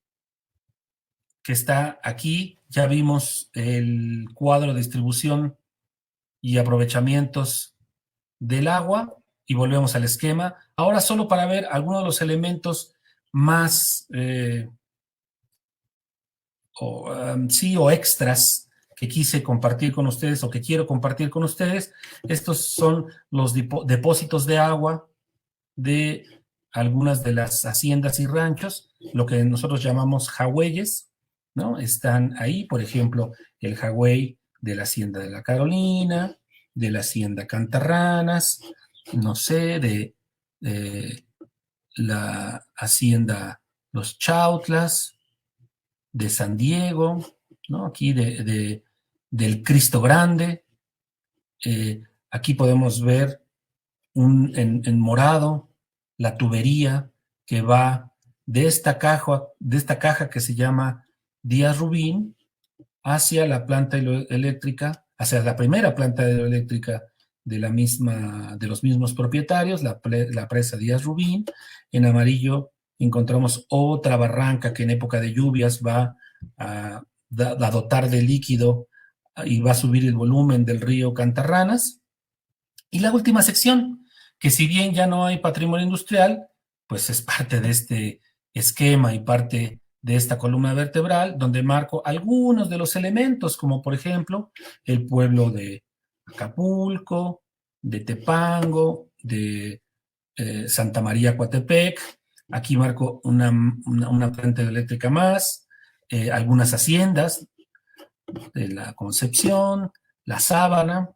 está aquí. Ya vimos el cuadro de distribución y aprovechamientos del agua y volvemos al esquema. Ahora solo para ver algunos de los elementos más o extras que quise compartir con ustedes o que quiero compartir con ustedes. Estos son los depósitos de agua de algunas de las haciendas y ranchos, lo que nosotros llamamos jagüeyes, ¿no? Están ahí, por ejemplo, el jagüey de la hacienda de La Carolina, de la hacienda Cantarranas, no sé, de la hacienda Los Chautlas, de San Diego, ¿no? Aquí del Cristo Grande. Aquí podemos ver en morado la tubería que va de esta caja que se llama Díaz Rubín hacia la planta eléctrica, hacia la primera planta hidroeléctrica de los mismos propietarios, la presa Díaz Rubín. En amarillo encontramos otra barranca que en época de lluvias va a dotar de líquido y va a subir el volumen del río Cantarranas. Y la última sección, que si bien ya no hay patrimonio industrial, pues es parte de este esquema y parte de esta columna vertebral, donde marco algunos de los elementos, como por ejemplo el pueblo de Acapulco, de Tepango, de Santa María Coatepec, Aquí marco una planta eléctrica más, algunas haciendas de la Concepción, la Sábana,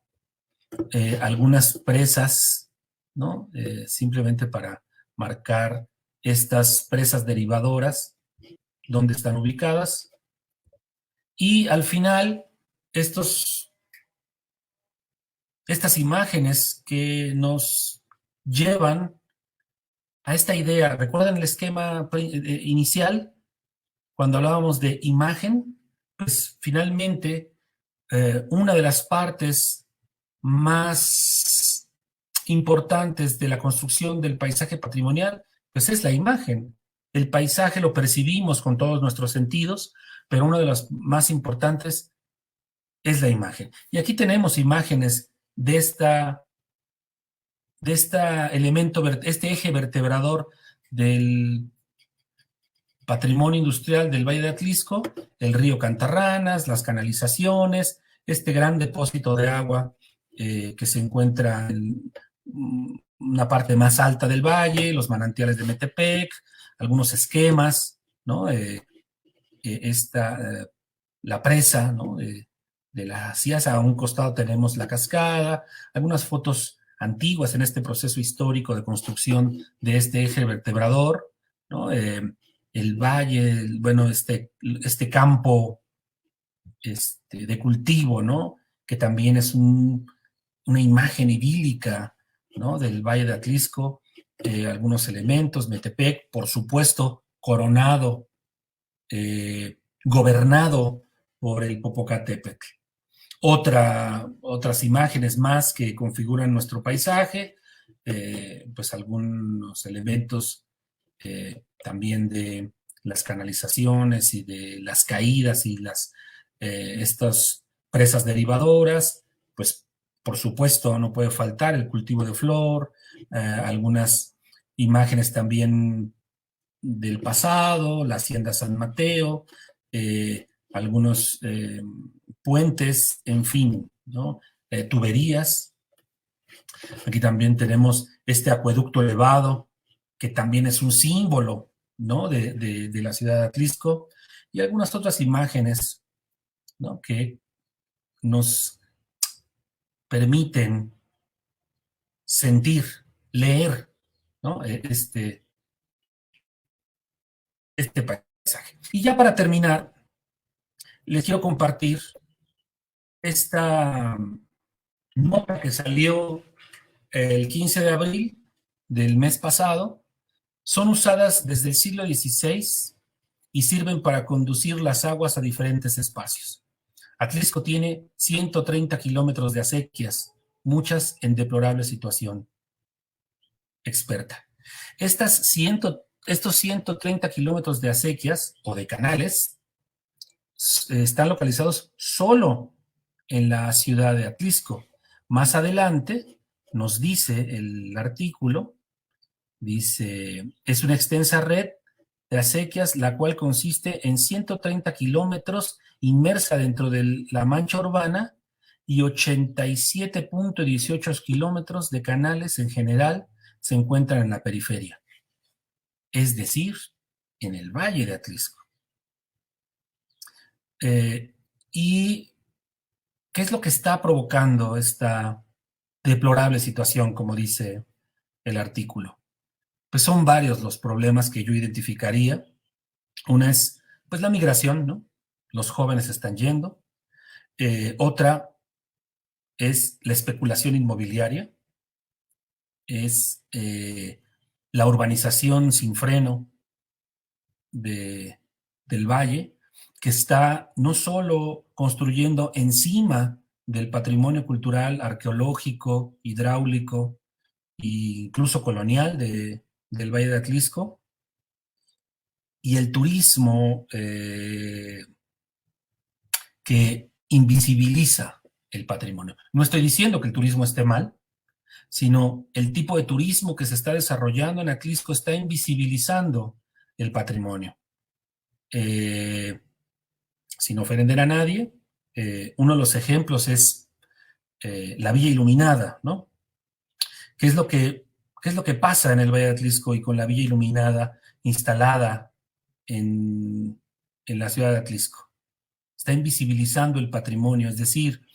algunas presas, ¿no? Simplemente para marcar estas presas derivadoras, dónde están ubicadas. Y al final, estas imágenes que nos llevan a esta idea. ¿Recuerdan el esquema inicial? Cuando hablábamos de imagen, pues finalmente una de las partes más importantes de la construcción del paisaje patrimonial, pues es la imagen. El paisaje lo percibimos con todos nuestros sentidos, pero una de las más importantes es la imagen. Y aquí tenemos imágenes de este eje vertebrador del patrimonio industrial del Valle de Atlisco, el río Cantarranas, las canalizaciones, este gran depósito de agua que se encuentra en una parte más alta del valle, los manantiales de Metepec, algunos esquemas, ¿no? La presa, ¿no? De la Ciasa, a un costado tenemos la cascada, algunas fotos antiguas en este proceso histórico de construcción de este eje vertebrador, ¿no? El valle, bueno, este campo de cultivo, ¿no? Que también es una imagen idílica, ¿no? Del Valle de Atlisco, algunos elementos, Metepec, por supuesto, coronado, gobernado por el Popocatépetl. Otras imágenes más que configuran nuestro paisaje, pues algunos elementos también de las canalizaciones y de las caídas y estas presas derivadoras, pues por supuesto no puede faltar el cultivo de flor, algunas imágenes también del pasado, la hacienda San Mateo, algunos puentes, en fin, ¿no? Tuberías. Aquí también tenemos este acueducto elevado, que también es un símbolo, ¿no? de la ciudad de Atlisco, y algunas otras imágenes, ¿no? Que nos permiten sentir, leer, ¿no? Este paisaje. Y ya para terminar, les quiero compartir esta nota que salió el 15 de abril del mes pasado. Son usadas desde el siglo XVI y sirven para conducir las aguas a diferentes espacios. Atlisco tiene 130 kilómetros de acequias, muchas en deplorable situación experta. Estos 130 kilómetros de acequias o de canales están localizados solo en la ciudad de Atlisco. Más adelante nos dice el artículo, dice, es una extensa red de acequias, la cual consiste en 130 kilómetros inmersa dentro de la mancha urbana y 87.18 kilómetros de canales en general se encuentran en la periferia, es decir, en el Valle de Atlisco. ¿Y qué es lo que está provocando esta deplorable situación, como dice el artículo? Pues son varios los problemas que yo identificaría. Una es, pues, la migración, ¿no? Los jóvenes están yendo. Otra es la especulación inmobiliaria. Es la urbanización sin freno del valle, que está no solo construyendo encima del patrimonio cultural, arqueológico, hidráulico e incluso colonial del Valle de Atlisco, y el turismo que invisibiliza el patrimonio. No estoy diciendo que el turismo esté mal, sino el tipo de turismo que se está desarrollando en Atlisco está invisibilizando el patrimonio. Sin ofender a nadie, uno de los ejemplos es la Villa Iluminada, ¿no? ¿Qué es lo que ¿Qué es lo que pasa en el Valle de Atlisco y con la villa iluminada instalada en la ciudad de Atlisco? Está invisibilizando el patrimonio, es decir,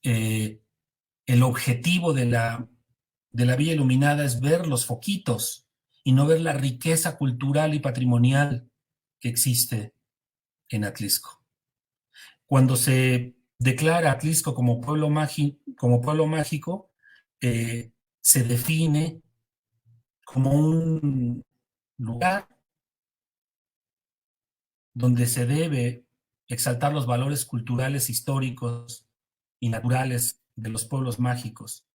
el objetivo de la villa iluminada es ver los foquitos y no ver la riqueza cultural y patrimonial que existe en Atlisco. Cuando se declara Atlisco como pueblo mágico, se define como un lugar donde se debe exaltar los valores culturales, históricos y naturales de los pueblos mágicos.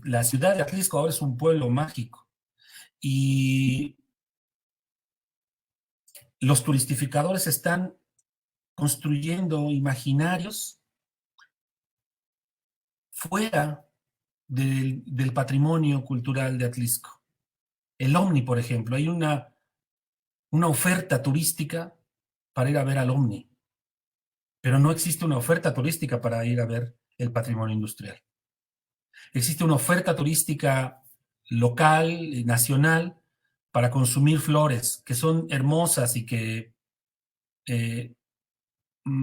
La ciudad de Atlisco ahora es un pueblo mágico y los turistificadores están construyendo imaginarios fuera del patrimonio cultural de Atlisco. El Omni, por ejemplo, hay una oferta turística para ir a ver al Omni, pero no existe una oferta turística para ir a ver el patrimonio industrial. Existe una oferta turística local y nacional para consumir flores, que son hermosas y que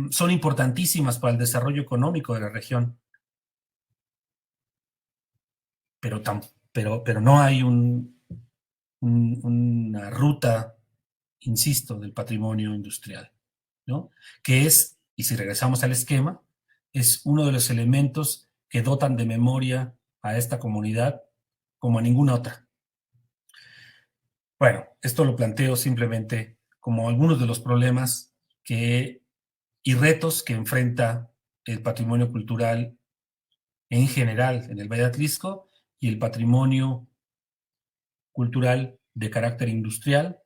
son importantísimas para el desarrollo económico de la región. Pero no hay una ruta, insisto, del patrimonio industrial, ¿no? Que es, y si regresamos al esquema, es uno de los elementos que dotan de memoria a esta comunidad como a ninguna otra. Bueno, esto lo planteo simplemente como algunos de los problemas y retos que enfrenta el patrimonio cultural en general en el Valle de Atlisco y el patrimonio cultural de carácter industrial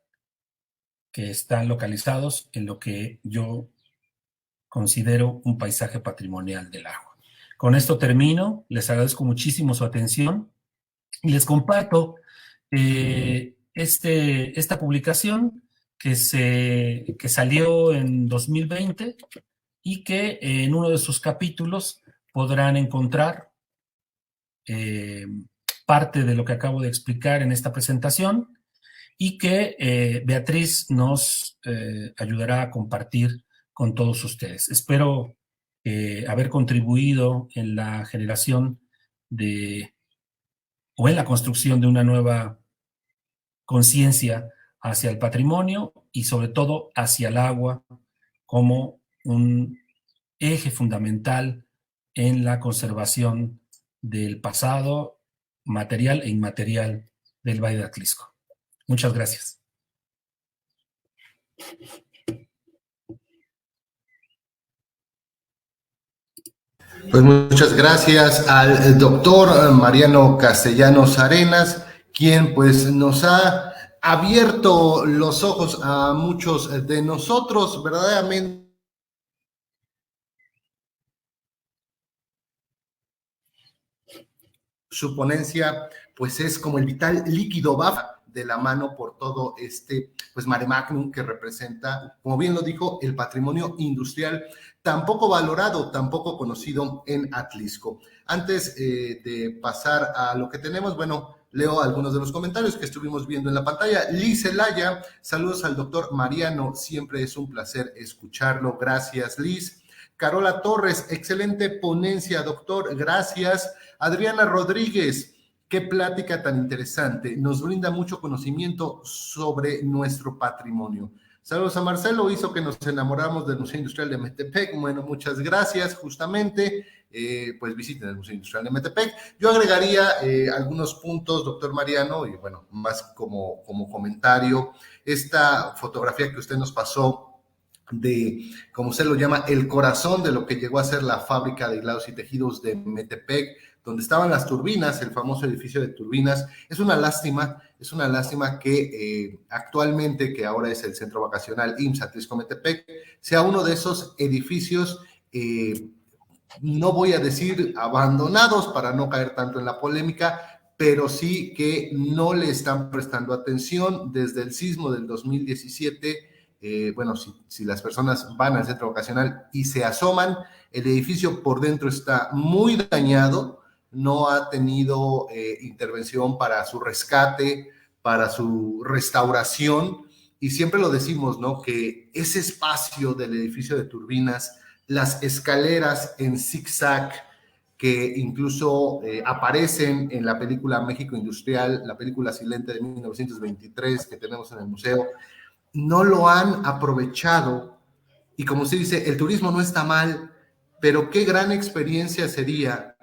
que están localizados en lo que yo considero un paisaje patrimonial del agua. Con esto termino, les agradezco muchísimo su atención y les comparto esta publicación que salió en 2020 y que en uno de sus capítulos podrán encontrar parte de lo que acabo de explicar en esta presentación y que Beatriz nos ayudará a compartir con todos ustedes. Espero haber contribuido en la generación o en la construcción de una nueva conciencia hacia el patrimonio y sobre todo hacia el agua como un eje fundamental en la conservación del pasado material e inmaterial del Valle de Atlisco. Muchas gracias. Pues muchas gracias al doctor Mariano Castellanos Arenas, quien pues nos ha abierto los ojos a muchos de nosotros, verdaderamente. Su ponencia pues es como el vital líquido va de la mano por todo pues mare magnum que representa, como bien lo dijo, el patrimonio industrial tan poco valorado, tan poco conocido en Atlisco. Antes de pasar a lo que tenemos, bueno, leo algunos de los comentarios que estuvimos viendo en la pantalla. Liz Elaya, saludos al doctor Mariano, siempre es un placer escucharlo. Gracias, Liz. Carola Torres, excelente ponencia, doctor, gracias. Adriana Rodríguez, qué plática tan interesante, nos brinda mucho conocimiento sobre nuestro patrimonio. Saludos a Marcelo, hizo que nos enamoramos del Museo Industrial de Metepec. Bueno, muchas gracias, justamente, pues visiten el Museo Industrial de Metepec. Yo agregaría algunos puntos, doctor Mariano, y bueno, más como comentario, esta fotografía que usted nos pasó de, como usted lo llama, el corazón de lo que llegó a ser la fábrica de hilados y tejidos de Metepec, donde estaban las turbinas, el famoso edificio de turbinas. Es una lástima que actualmente, que ahora es el centro vacacional IMSS Atlisco Metepec, sea uno de esos edificios, no voy a decir abandonados para no caer tanto en la polémica, pero sí que no le están prestando atención desde el sismo del 2017. Bueno, si las personas van al centro vacacional y se asoman, el edificio por dentro está muy dañado, no ha tenido intervención para su rescate, para su restauración, y siempre lo decimos, ¿no? Que ese espacio del edificio de turbinas, las escaleras en zigzag, que incluso aparecen en la película México Industrial, la película silente de 1923 que tenemos en el museo, no lo han aprovechado. Y como usted dice, el turismo no está mal, pero qué gran experiencia sería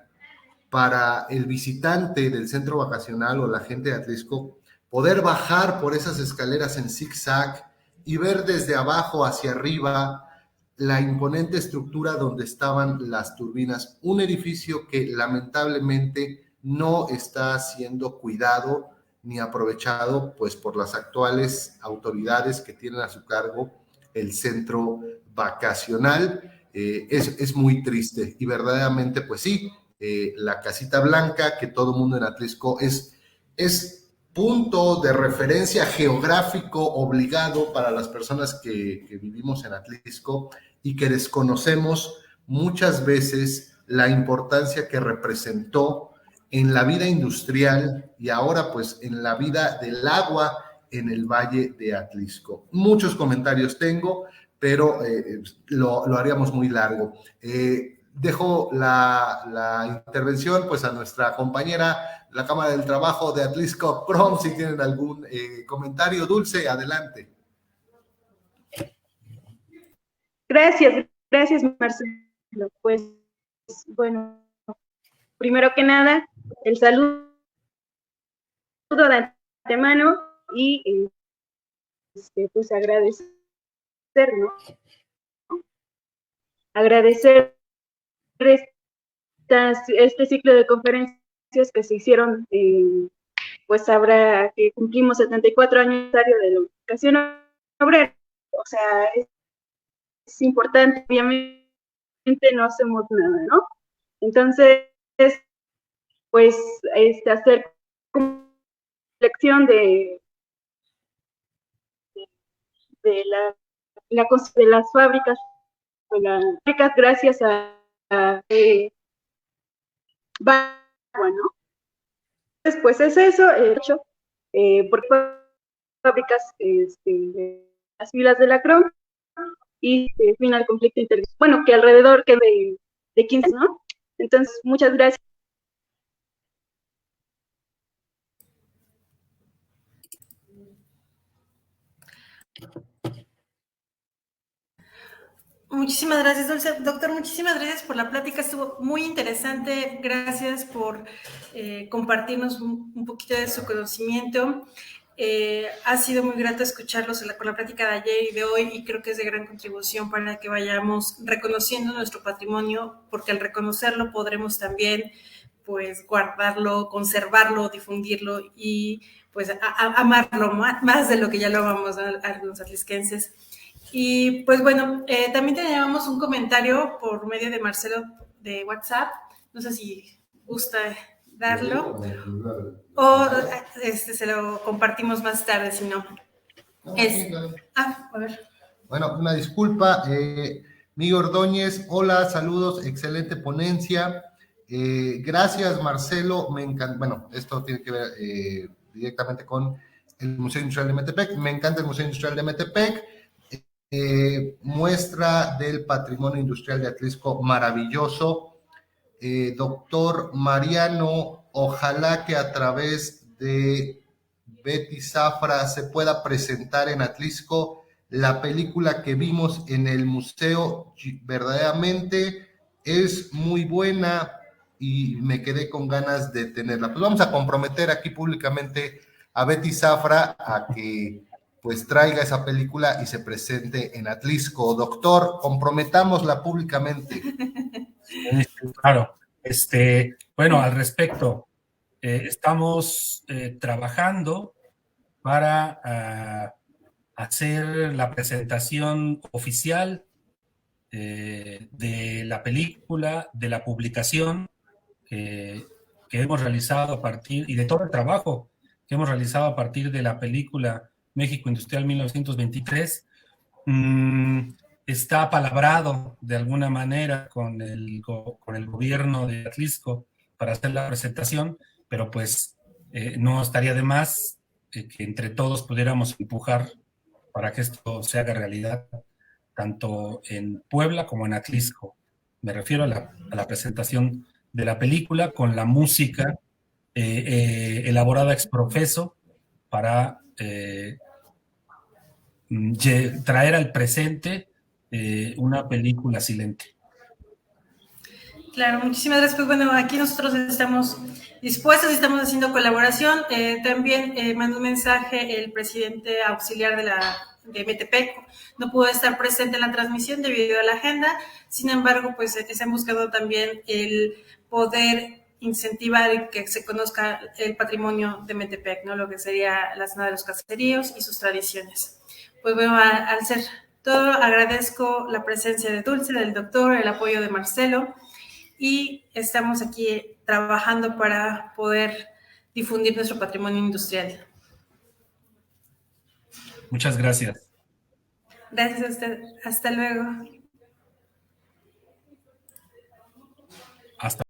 para el visitante del centro vacacional o la gente de Atlisco poder bajar por esas escaleras en zigzag y ver desde abajo hacia arriba la imponente estructura donde estaban las turbinas, un edificio que lamentablemente no está siendo cuidado ni aprovechado pues por las actuales autoridades que tienen a su cargo el centro vacacional. Es muy triste y verdaderamente pues sí, la Casita Blanca, que todo mundo en Atlisco es punto de referencia geográfico obligado para las personas que vivimos en Atlisco y que desconocemos muchas veces la importancia que representó en la vida industrial y ahora pues en la vida del agua en el Valle de Atlisco. Muchos comentarios tengo, pero lo haríamos muy largo. Dejo la intervención pues a nuestra compañera de la Cámara del Trabajo de Atlisco Prom, si tienen algún comentario. Dulce, adelante. Gracias, Marcelo. Pues, bueno, primero que nada, el saludo de antemano y pues agradecer, ¿no? Agradecer este ciclo de conferencias que se hicieron, pues ahora que cumplimos 74 aniversario de la Unificación Obrera. O sea, es importante, obviamente no hacemos nada, ¿no? Entonces, pues, hacer reflexión de las fábricas, gracias a agua, ¿no? Entonces, pues es eso, hecho, por fábricas, las filas de la CROM, y fin al conflicto internacional. Bueno, que alrededor que de 15, ¿no? Entonces, muchas gracias. Muchísimas gracias, Dulce. Doctor, muchísimas gracias por la plática, estuvo muy interesante. Gracias por compartirnos un poquito de su conocimiento. Ha sido muy grato escucharlos con la plática de ayer y de hoy, y creo que es de gran contribución para que vayamos reconociendo nuestro patrimonio, porque al reconocerlo podremos también pues guardarlo, conservarlo, difundirlo y pues amarlo más de lo que ya lo amamos a los atlisquenses. Y pues bueno, también teníamos un comentario por medio de Marcelo de WhatsApp, no sé si gusta darlo o se lo compartimos más tarde, si no. A ver. Bueno, una disculpa, Miguel Ordóñez, hola, saludos, excelente ponencia. Gracias, Marcelo, me encanta, bueno, esto tiene que ver directamente con el Museo Industrial de Metepec, me encanta el Museo Industrial de Metepec. Muestra del patrimonio industrial de Atlisco, maravilloso. Doctor Mariano, ojalá que a través de Betty Zafra se pueda presentar en Atlisco la película que vimos en el museo. Verdaderamente es muy buena y me quedé con ganas de tenerla. Pues vamos a comprometer aquí públicamente a Betty Zafra a que pues traiga esa película y se presente en Atlisco. Doctor, comprometámosla públicamente. Claro. Bueno, al respecto, estamos trabajando para hacer la presentación oficial de la película, de la publicación que hemos realizado a partir, y de todo el trabajo que hemos realizado a partir de la película México Industrial 1923, está apalabrado de alguna manera con el gobierno de Atlisco para hacer la presentación, pero pues no estaría de más que entre todos pudiéramos empujar para que esto se haga realidad, tanto en Puebla como en Atlisco. Me refiero a la presentación de la película con la música elaborada ex profeso para traer al presente una película silente. Claro, muchísimas gracias. Pues bueno, aquí nosotros estamos dispuestos, estamos haciendo colaboración. También mandó un mensaje el presidente auxiliar de Metepec, no pudo estar presente en la transmisión debido a la agenda. Sin embargo, pues se han buscado también el poder incentivar y que se conozca el patrimonio de Metepec, ¿no? Lo que sería la zona de los caseríos y sus tradiciones. Pues bueno, al ser todo, agradezco la presencia de Dulce, del doctor, el apoyo de Marcelo, y estamos aquí trabajando para poder difundir nuestro patrimonio industrial. Muchas gracias. Gracias a usted. Hasta luego. Hasta